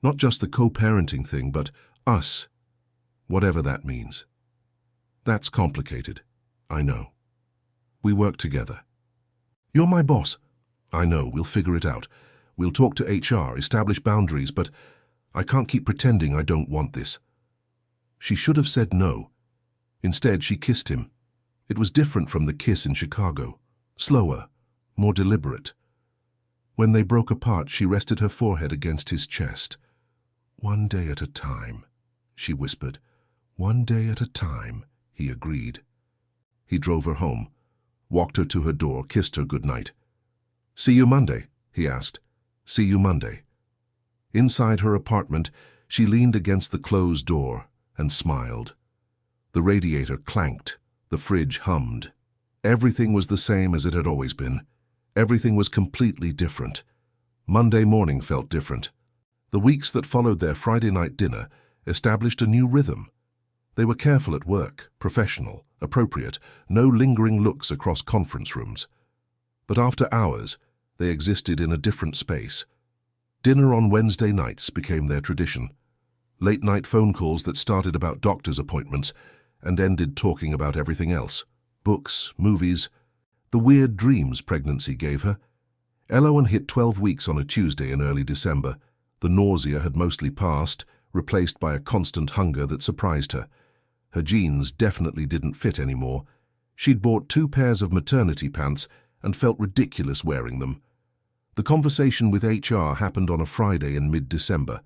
Not just the co-parenting thing, but us. Whatever that means. That's complicated. I know. We work together. You're my boss. I know, we'll figure it out. We'll talk to HR, establish boundaries, but I can't keep pretending I don't want this. She should have said no. Instead, she kissed him. It was different from the kiss in Chicago. Slower, more deliberate. When they broke apart, she rested her forehead against his chest. One day at a time, she whispered. One day at a time, he agreed. He drove her home, walked her to her door, kissed her goodnight. See you Monday, he asked. See you Monday. Inside her apartment, she leaned against the closed door and smiled. The radiator clanked, the fridge hummed. Everything was the same as it had always been. Everything was completely different. Monday morning felt different. The weeks that followed their Friday night dinner established a new rhythm. They were careful at work, professional, appropriate, no lingering looks across conference rooms. But after hours, they existed in a different space. Dinner on Wednesday nights became their tradition. Late-night phone calls that started about doctor's appointments and ended talking about everything else. Books, movies, the weird dreams pregnancy gave her. Elowen hit 12 weeks on a Tuesday in early December. The nausea had mostly passed, replaced by a constant hunger that surprised her. Her jeans definitely didn't fit anymore. She'd bought 2 pairs of maternity pants and felt ridiculous wearing them. The conversation with HR happened on a Friday in mid-December.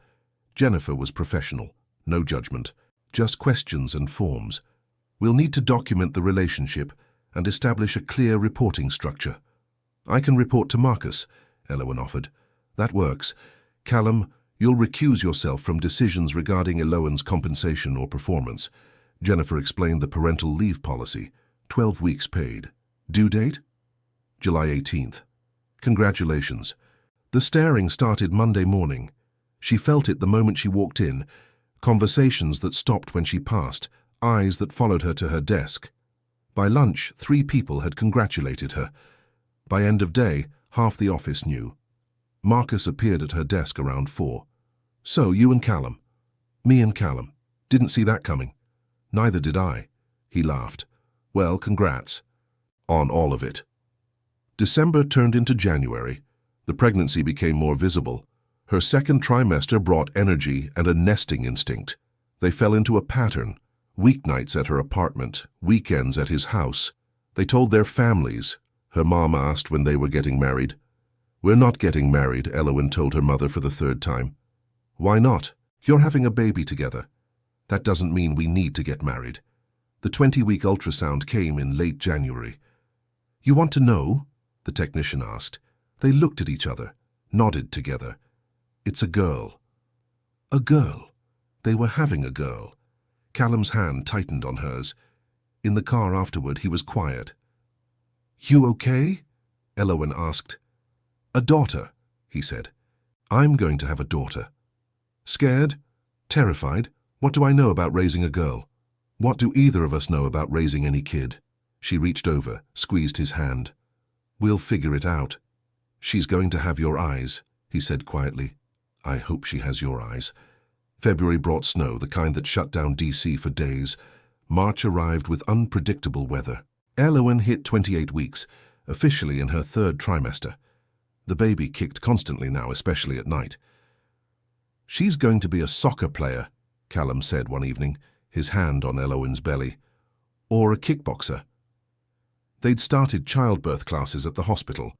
Jennifer was professional, no judgment, just questions and forms. We'll need to document the relationship and establish a clear reporting structure. I can report to Marcus, Elowen offered. That works. Callum, you'll recuse yourself from decisions regarding Elowen's compensation or performance. Jennifer explained the parental leave policy. 12 weeks paid. Due date? July 18th. Congratulations. The staring started Monday morning. She felt it the moment she walked in. Conversations that stopped when she passed, eyes that followed her to her desk. By lunch, 3 people had congratulated her. By end of day, half the office knew. Marcus appeared at her desk around 4. So, you and Callum? Me and Callum. Didn't see that coming. Neither did I. He laughed. Well, congrats. On all of it. December turned into January. The pregnancy became more visible. Her second trimester brought energy and a nesting instinct. They fell into a pattern. Weeknights at her apartment, weekends at his house. They told their families. Her mom asked when they were getting married. We're not getting married, Elowen told her mother for the 3rd time. Why not? You're having a baby together. That doesn't mean we need to get married. The 20-week ultrasound came in late January. You want to know? The technician asked. They looked at each other, nodded together. It's a girl. A girl. They were having a girl. Callum's hand tightened on hers. In the car afterward, he was quiet. You okay? Elowen asked. A daughter, he said. I'm going to have a daughter. Scared? Terrified? What do I know about raising a girl? What do either of us know about raising any kid? She reached over, squeezed his hand. We'll figure it out. She's going to have your eyes, he said quietly. I hope she has your eyes. February brought snow, the kind that shut down DC for days. March arrived with unpredictable weather. Elowen hit 28 weeks, officially in her 3rd trimester. The baby kicked constantly now, especially at night. She's going to be a soccer player, Callum said one evening, his hand on Elowen's belly. Or a kickboxer. They'd started childbirth classes at the hospital.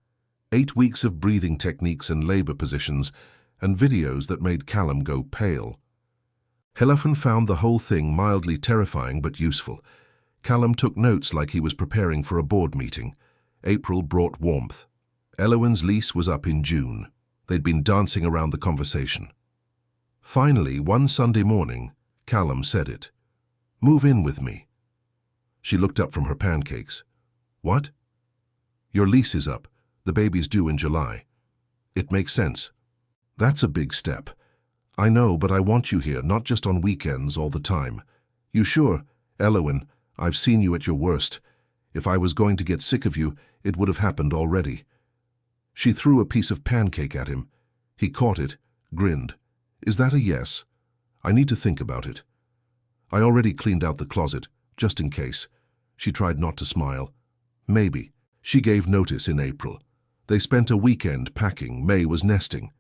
8 weeks of breathing techniques and labor positions, and videos that made Callum go pale. Elowen found the whole thing mildly terrifying but useful. Callum took notes like he was preparing for a board meeting. April brought warmth. Elowen's lease was up in June. They'd been dancing around the conversation. Finally, one Sunday morning, Callum said it. Move in with me. She looked up from her pancakes. What? Your lease is up. The baby's due in July. It makes sense. That's a big step. I know, but I want you here, not just on weekends all the time. You sure? Elowen, I've seen you at your worst. If I was going to get sick of you, it would have happened already. She threw a piece of pancake at him. He caught it, grinned. Is that a yes? I need to think about it. I already cleaned out the closet, just in case. She tried not to smile. Maybe. She gave notice in April. They spent a weekend packing. May was nesting.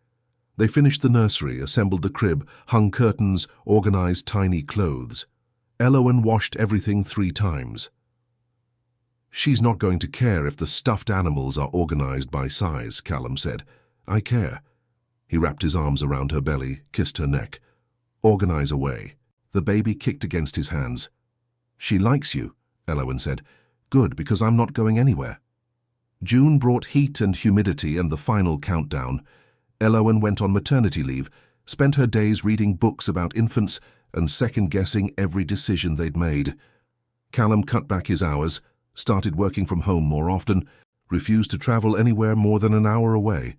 They finished the nursery, assembled the crib, hung curtains, organized tiny clothes. Elowen washed everything 3 times. She's not going to care if the stuffed animals are organized by size, Callum said. I care. He wrapped his arms around her belly, kissed her neck. Organize away. The baby kicked against his hands. She likes you, Elowen said. Good, because I'm not going anywhere. June brought heat and humidity and the final countdown. Elowen went on maternity leave, spent her days reading books about infants and second-guessing every decision they'd made. Callum cut back his hours, started working from home more often, refused to travel anywhere more than an hour away.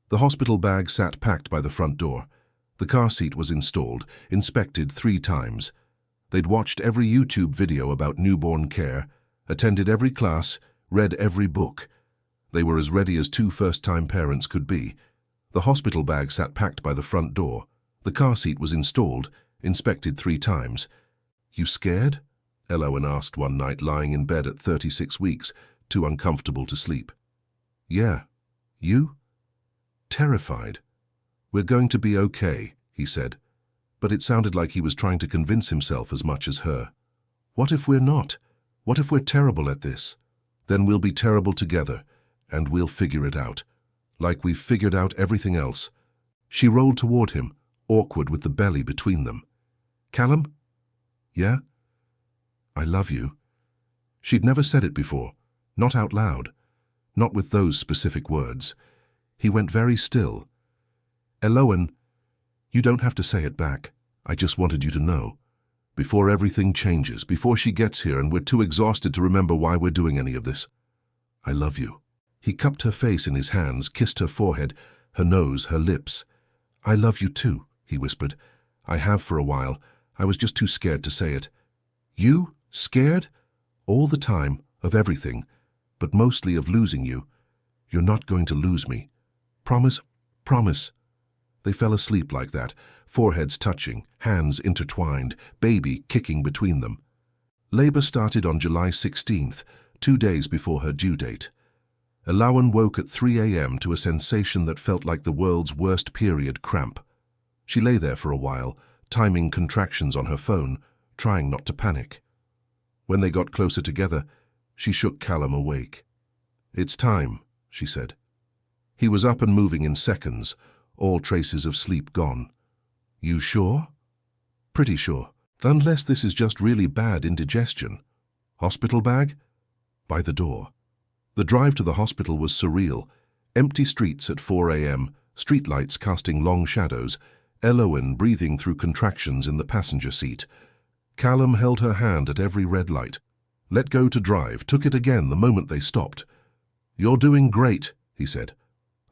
The hospital bag sat packed by the front door. The car seat was installed, inspected 3 times. They'd watched every YouTube video about newborn care, attended every class, read every book. They were as ready as 2 first-time parents could be. The hospital bag sat packed by the front door. The car seat was installed, inspected 3 times. "You scared?" Elowen asked one night, lying in bed at 36 weeks, too uncomfortable to sleep. "Yeah. You?" "Terrified." "We're going to be okay," he said, but it sounded like he was trying to convince himself as much as her. "What if we're not? What if we're terrible at this? Then we'll be terrible together, and we'll figure it out, like we've figured out everything else." She rolled toward him, awkward with the belly between them. "Callum?" "Yeah?" "I love you." She'd never said it before, not out loud, not with those specific words. He went very still. "Elowen, you don't have to say it back. I just wanted you to know. Before everything changes, before she gets here and we're too exhausted to remember why we're doing any of this. I love you." He cupped her face in his hands, kissed her forehead, her nose, her lips. "I love you too," he whispered. "I have for a while. I was just too scared to say it." "You? Scared?" "All the time, of everything, but mostly of losing you. You're not going to lose me. Promise? Promise." They fell asleep like that, foreheads touching, hands intertwined, baby kicking between them. Labor started on July 16th, 2 days before her due date. Elowen woke at 3 a.m. to a sensation that felt like the world's worst period cramp. She lay there for a while, timing contractions on her phone, trying not to panic. When they got closer together, she shook Callum awake. "It's time," she said. He was up and moving in seconds, all traces of sleep gone. "You sure?" "Pretty sure. Unless this is just really bad indigestion." "Hospital bag?" "By the door." The drive to the hospital was surreal. Empty streets at 4 a.m., streetlights casting long shadows, Elowen breathing through contractions in the passenger seat. Callum held her hand at every red light. Let go to drive, took it again the moment they stopped. "You're doing great," he said.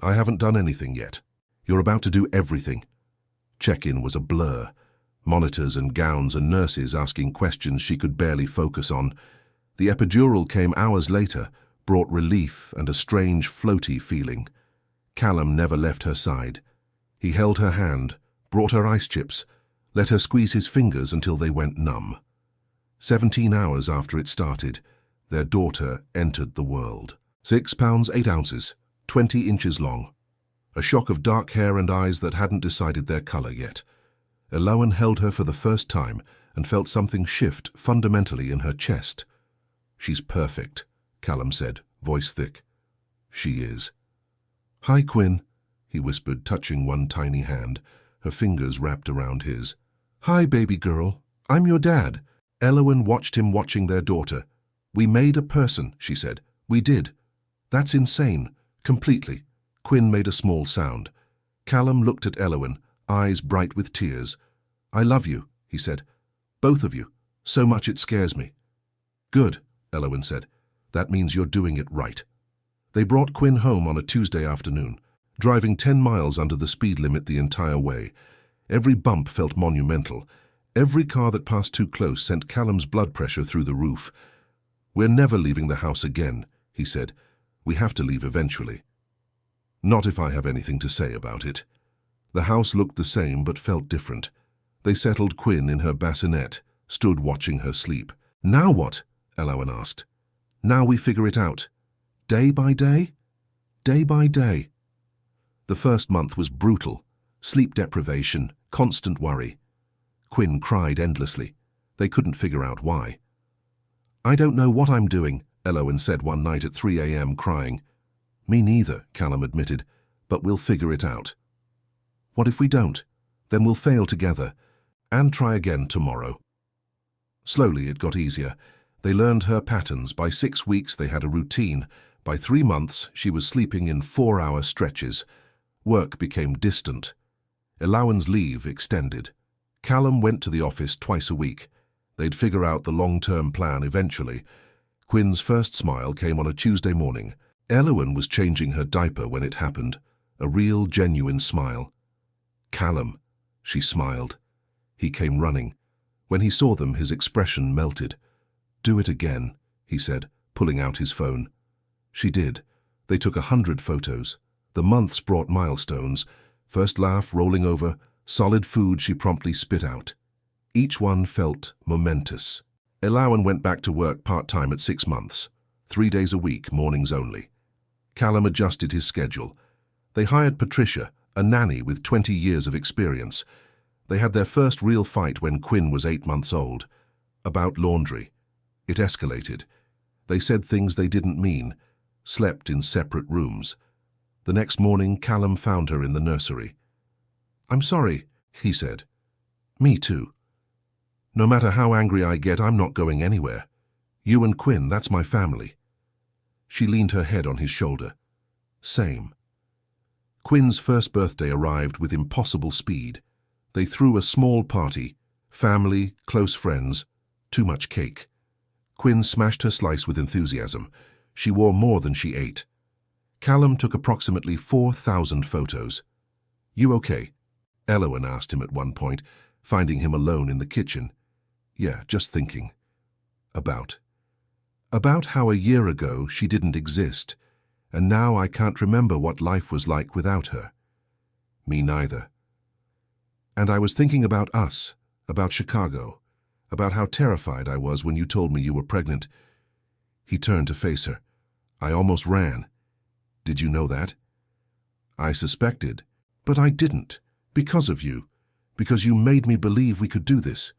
"I haven't done anything yet. You're about to do everything." Check-in was a blur. Monitors and gowns and nurses asking questions she could barely focus on. The epidural came hours later, brought relief and a strange floaty feeling. Callum never left her side. He held her hand, brought her ice chips, let her squeeze his fingers until they went numb. 17 hours after it started, their daughter entered the world. 6 pounds 8 ounces, 20 inches long. A shock of dark hair and eyes that hadn't decided their color yet. Elowen held her for the first time and felt something shift fundamentally in her chest. "She's perfect," Callum said, voice thick. "She is." "Hi, Quinn," he whispered, touching one tiny hand, her fingers wrapped around his. "Hi, baby girl. I'm your dad." Elowen watched him watching their daughter. "We made a person," she said. "We did. That's insane. Completely." Quinn made a small sound. Callum looked at Elowen, eyes bright with tears. "I love you," he said. "Both of you. So much it scares me." "Good," Elowen said. "That means you're doing it right." They brought Quinn home on a Tuesday afternoon, driving 10 miles under the speed limit the entire way. Every bump felt monumental. Every car that passed too close sent Callum's blood pressure through the roof. "We're never leaving the house again," he said. "We have to leave eventually." "Not if I have anything to say about it." The house looked the same but felt different. They settled Quinn in her bassinet, stood watching her sleep. "Now what?" Elowen asked. "Now we figure it out. Day by day? Day by day." The first month was brutal. Sleep deprivation, constant worry. Quinn cried endlessly. They couldn't figure out why. "I don't know what I'm doing," Elowen said one night at 3 a.m. crying. "Me neither," Callum admitted, "but we'll figure it out." "What if we don't? Then we'll fail together, and try again tomorrow." Slowly it got easier. They learned her patterns. By 6 weeks they had a routine. By 3 months she was sleeping in 4-hour stretches. Work became distant. Elowen's leave extended. Callum went to the office twice a week. They'd figure out the long-term plan eventually. Quinn's first smile came on a Tuesday morning. Elowen was changing her diaper when it happened. A real, genuine smile. "Callum," she smiled. He came running. When he saw them, his expression melted. "Do it again," he said, pulling out his phone. She did. They took 100 photos. The months brought milestones. First laugh rolling over, solid food she promptly spit out. Each one felt momentous. Elowen went back to work part-time at 6 months, 3 days a week, mornings only. Callum adjusted his schedule. They hired Patricia, a nanny with 20 years of experience. They had their first real fight when Quinn was 8 months old. About laundry. It escalated. They said things they didn't mean, slept in separate rooms. The next morning, Callum found her in the nursery. "I'm sorry," he said. "Me too. No matter how angry I get, I'm not going anywhere. You and Quinn, that's my family." She leaned her head on his shoulder. Same. Quinn's first birthday arrived with impossible speed. They threw a small party, family, close friends, too much cake. Quinn smashed her slice with enthusiasm. She wore more than she ate. Callum took approximately 4,000 photos. "You okay?" Elowen asked him at one point, finding him alone in the kitchen. "Yeah, just thinking." About how a year ago she didn't exist, and now I can't remember what life was like without her. Me neither. And I was thinking about us, about Chicago, about how terrified I was when you told me you were pregnant. He turned to face her. "I almost ran. Did you know that?" "I suspected, but I didn't, because of you, because you made me believe we could do this.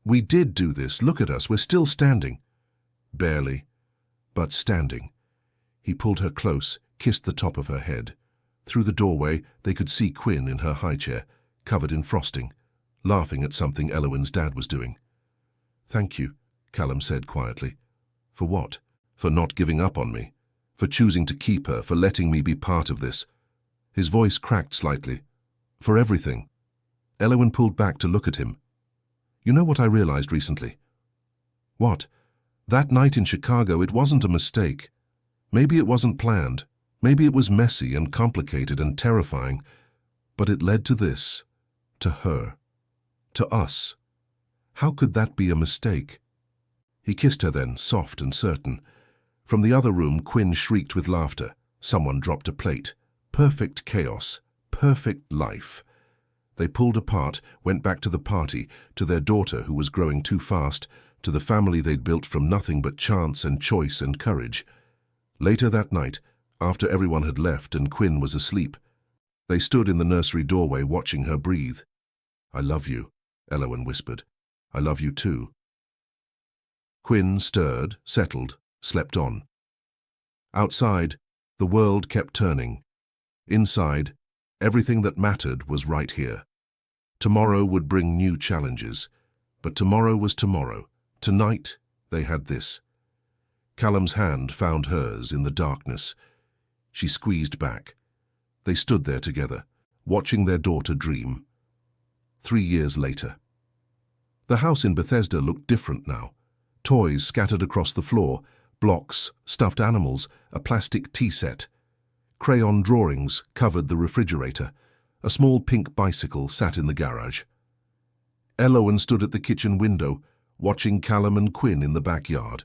We did do this. Look at us, we're still standing." "Barely, but standing." He pulled her close, kissed the top of her head. Through the doorway, they could see Quinn in her high chair, covered in frosting, laughing at something Elowen's dad was doing. "Thank you," Callum said quietly. "For what?" "For not giving up on me. For choosing to keep her, for letting me be part of this." His voice cracked slightly. "For everything." Elowen pulled back to look at him. "You know what I realized recently?" "What?" "That night in Chicago, it wasn't a mistake. Maybe it wasn't planned. Maybe it was messy and complicated and terrifying. But it led to this. To her. To us. How could that be a mistake?" He kissed her then, soft and certain. From the other room, Quinn shrieked with laughter. Someone dropped a plate. Perfect chaos. Perfect life. They pulled apart, went back to the party, to their daughter who was growing too fast, to the family they'd built from nothing but chance and choice and courage. Later that night, after everyone had left and Quinn was asleep, they stood in the nursery doorway watching her breathe. "I love you," Elowen whispered. "I love you too." Quinn stirred, settled, slept on. Outside, the world kept turning. Inside, everything that mattered was right here. Tomorrow would bring new challenges, but tomorrow was tomorrow. Tonight, they had this. Callum's hand found hers in the darkness. She squeezed back. They stood there together, watching their daughter dream. 3 years later. The house in Bethesda looked different now. Toys scattered across the floor, blocks, stuffed animals, a plastic tea set. Crayon drawings covered the refrigerator. A small pink bicycle sat in the garage. Elowen stood at the kitchen window, watching Callum and Quinn in the backyard.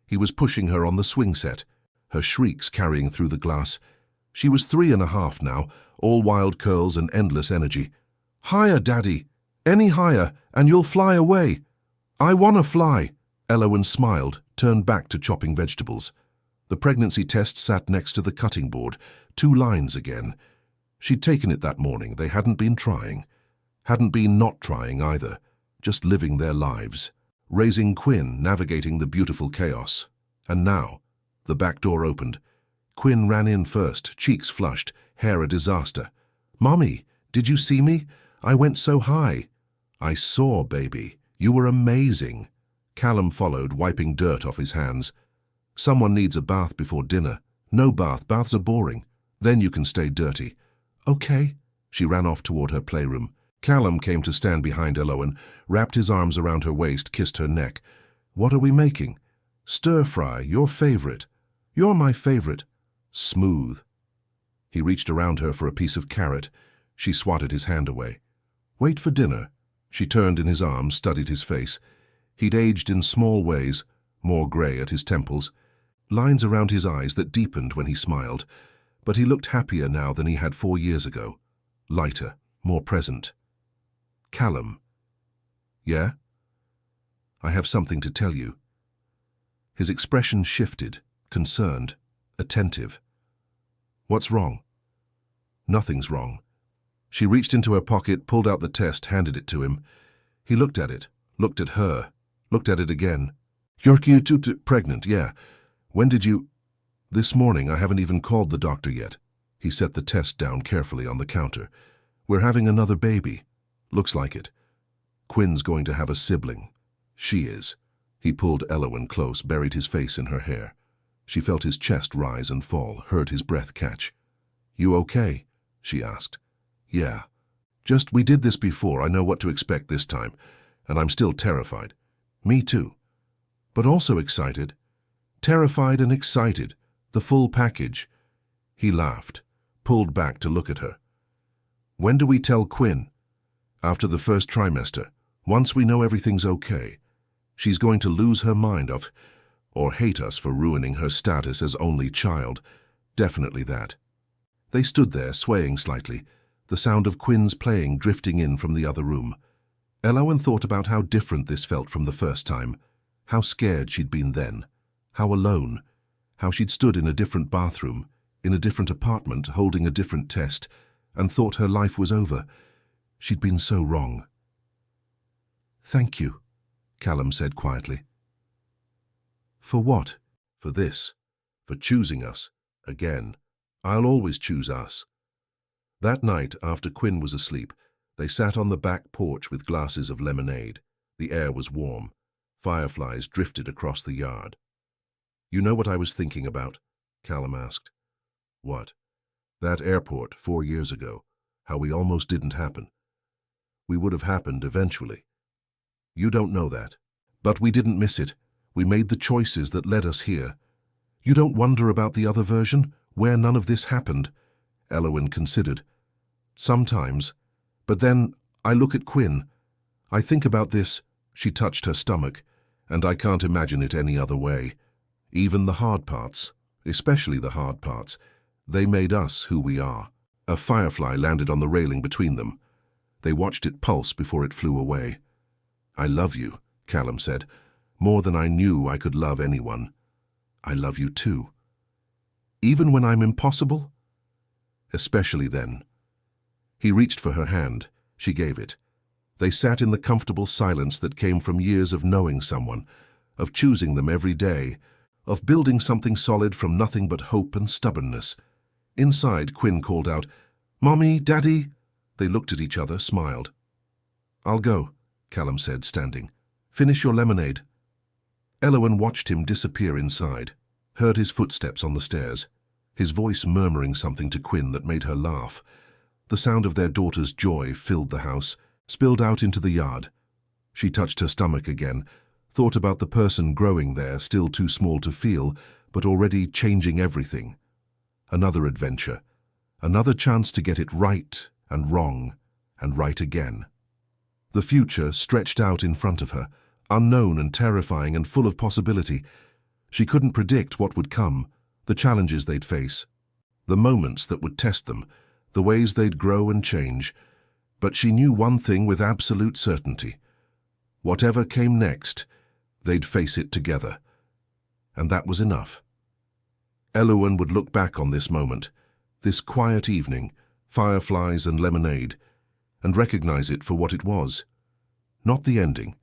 He was pushing her on the swing set, her shrieks carrying through the glass. She was 3.5 now, all wild curls and endless energy. "Higher, Daddy! Any higher, and you'll fly away!" "I want to fly!" Elowen smiled, turned back to chopping vegetables. The pregnancy test sat next to the cutting board, 2 lines again. She'd taken it that morning. They hadn't been trying. Hadn't been not trying either. Just living their lives. Raising Quinn, navigating the beautiful chaos. And now, the back door opened. Quinn ran in first, cheeks flushed, hair a disaster. "Mommy, did you see me? I went so high." "I saw, baby. You were amazing." Callum followed, wiping dirt off his hands. "Someone needs a bath before dinner." "No bath. Baths are boring. Then you can stay dirty." "Okay." She ran off toward her playroom. Callum came to stand behind Elowen, wrapped his arms around her waist, kissed her neck. "What are we making?" "Stir-fry, your favorite." "You're my favorite." "Smooth." He reached around her for a piece of carrot. She swatted his hand away. "Wait for dinner." She turned in his arms, studied his face. He'd aged in small ways, more grey at his temples, lines around his eyes that deepened when he smiled, but he looked happier now than he had 4 years ago. Lighter, more present. "Callum." Yeah? I have something to tell you. His expression shifted, concerned, attentive. What's wrong? Nothing's wrong. She reached into her pocket, pulled out the test, handed it to him. He looked at it, looked at her, looked at it again. You're pregnant, yeah. When did you... This morning. I haven't even called the doctor yet. He set the test down carefully on the counter. We're having another baby. Looks like it. Quinn's going to have a sibling. She is. He pulled Elowen close, buried his face in her hair. She felt his chest rise and fall, heard his breath catch. You okay? She asked. Yeah. Just, we did this before. I know what to expect this time. And I'm still terrified. Me too. But also excited. Terrified and excited. The full package. He laughed, pulled back to look at her. When do we tell Quinn? After the first trimester. Once we know everything's okay. She's going to lose her mind or hate us for ruining her status as only child. Definitely that. They stood there, swaying slightly, the sound of Quinn's playing drifting in from the other room. Elowen thought about how different this felt from the first time, how scared she'd been then, how alone, how she'd stood in a different bathroom, in a different apartment, holding a different test, and thought her life was over. She'd been so wrong. Thank you, Callum said quietly. For what? For this. For choosing us. Again. I'll always choose us. That night, after Quinn was asleep, they sat on the back porch with glasses of lemonade. The air was warm. Fireflies drifted across the yard. You know what I was thinking about? Callum asked. What? That airport 4 years ago. How we almost didn't happen. We would have happened eventually. You don't know that. But we didn't miss it. We made the choices that led us here. You don't wonder about the other version, where none of this happened? Elowen considered. Sometimes. But then I look at Quinn. I think about this. She touched her stomach, and I can't imagine it any other way. Even the hard parts, especially the hard parts, they made us who we are. A firefly landed on the railing between them. They watched it pulse before it flew away. I love you, Callum said, more than I knew I could love anyone. I love you too. Even when I'm impossible? Especially then. He reached for her hand. She gave it. They sat in the comfortable silence that came from years of knowing someone, of choosing them every day, of building something solid from nothing but hope and stubbornness. Inside, Quinn called out, Mommy, Daddy. They looked at each other, smiled. I'll go, Callum said, standing. Finish your lemonade. Elowen watched him disappear inside, heard his footsteps on the stairs, his voice murmuring something to Quinn that made her laugh. The sound of their daughter's joy filled the house, spilled out into the yard. She touched her stomach again, thought about the person growing there, still too small to feel, but already changing everything. Another adventure, another chance to get it right and wrong and right again. The future stretched out in front of her, unknown and terrifying and full of possibility. She couldn't predict what would come, the challenges they'd face, the moments that would test them, the ways they'd grow and change. But she knew one thing with absolute certainty. Whatever came next, they'd face it together. And that was enough. Elowen would look back on this moment, this quiet evening, fireflies and lemonade, and recognize it for what it was. Not the ending.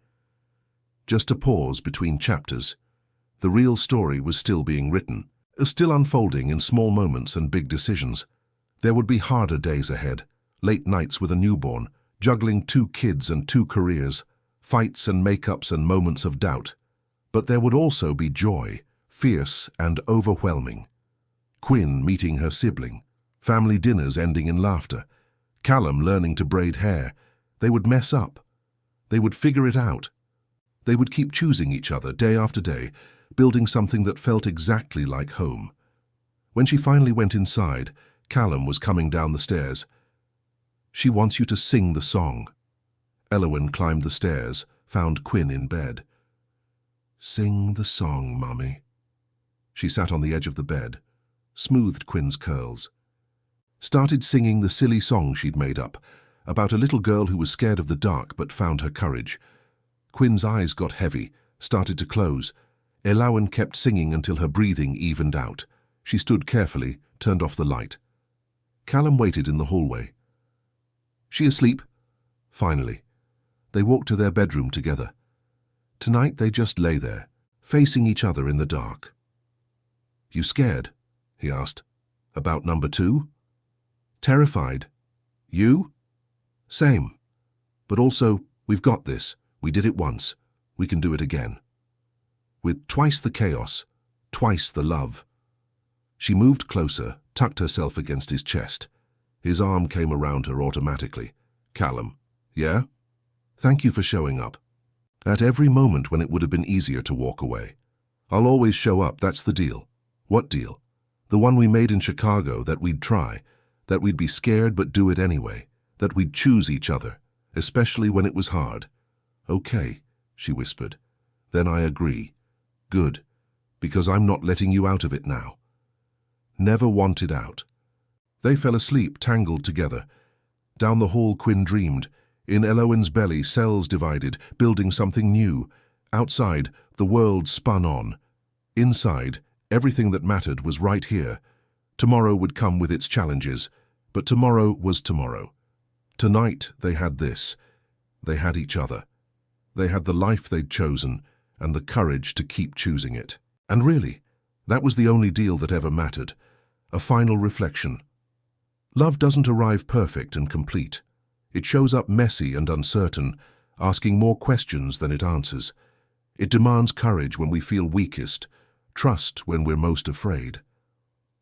Just a pause between chapters. The real story was still being written, still unfolding in small moments and big decisions. There would be harder days ahead, late nights with a newborn, juggling 2 kids and 2 careers, fights and makeups and moments of doubt. But there would also be joy, fierce and overwhelming. Quinn meeting her sibling, family dinners ending in laughter, Callum learning to braid hair. They would mess up. They would figure it out. They would keep choosing each other day after day, building something that felt exactly like home. When she finally went inside, Callum was coming down the stairs. She wants you to sing the song. Elowen climbed the stairs, found Quinn in bed. Sing the song, Mummy. She sat on the edge of the bed, smoothed Quinn's curls, started singing the silly song she'd made up, about a little girl who was scared of the dark but found her courage, Quinn's eyes got heavy, started to close. Elowen kept singing until her breathing evened out. She stood carefully, turned off the light. Callum waited in the hallway. "She asleep?" Finally. They walked to their bedroom together. Tonight they just lay there, facing each other in the dark. "You scared?" he asked. "About number 2? "Terrified." "You?" "Same. But also, we've got this. We did it once. We can do it again. With twice the chaos, twice the love." She moved closer, tucked herself against his chest. His arm came around her automatically. "Callum, yeah? Thank you for showing up. At every moment when it would have been easier to walk away. I'll always show up, that's the deal." "What deal?" "The one we made in Chicago, that we'd try, that we'd be scared but do it anyway, that we'd choose each other, especially when it was hard." "Okay," she whispered. "Then I agree. Good, because I'm not letting you out of it now." Never wanted out. They fell asleep, tangled together. Down the hall Quinn dreamed. In Elowen's belly, cells divided, building something new. Outside, the world spun on. Inside, everything that mattered was right here. Tomorrow would come with its challenges, but tomorrow was tomorrow. Tonight they had this. They had each other. They had the life they'd chosen, and the courage to keep choosing it. And really, that was the only deal that ever mattered. A final reflection. Love doesn't arrive perfect and complete. It shows up messy and uncertain, asking more questions than it answers. It demands courage when we feel weakest, trust when we're most afraid.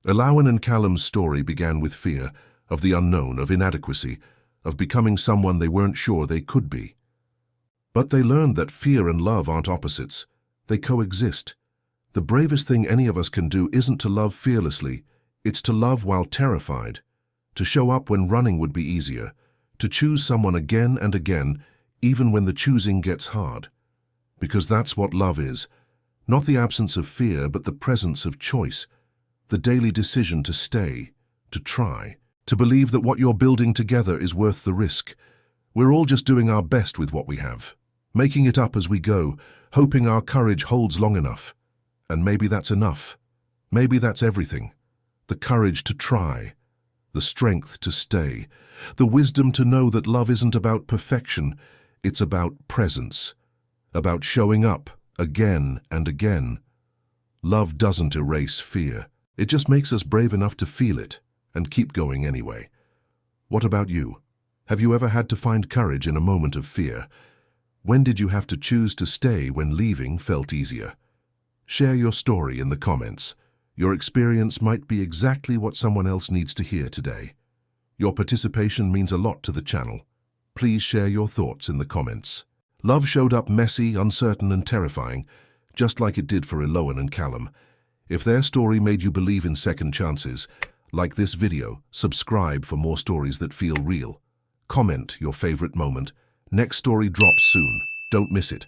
Elowen and Callum's story began with fear, of the unknown, of inadequacy, of becoming someone they weren't sure they could be. But they learned that fear and love aren't opposites. They coexist. The bravest thing any of us can do isn't to love fearlessly, it's to love while terrified, to show up when running would be easier, to choose someone again and again, even when the choosing gets hard. Because that's what love is. Not the absence of fear, but the presence of choice. The daily decision to stay, to try, to believe that what you're building together is worth the risk. We're all just doing our best with what we have, making it up as we go, hoping our courage holds long enough. And maybe that's enough. Maybe that's everything. The courage to try, the strength to stay, the wisdom to know that love isn't about perfection, it's about presence, about showing up again and again. Love doesn't erase fear. It just makes us brave enough to feel it and keep going anyway. What about you? Have you ever had to find courage in a moment of fear? When did you have to choose to stay when leaving felt easier? Share your story in the comments. Your experience might be exactly what someone else needs to hear today. Your participation means a lot to the channel. Please share your thoughts in the comments. Love showed up messy, uncertain, and terrifying, just like it did for Elowen and Callum. If their story made you believe in second chances, like this video, subscribe for more stories that feel real. Comment your favorite moment. Next story drops soon. Don't miss it.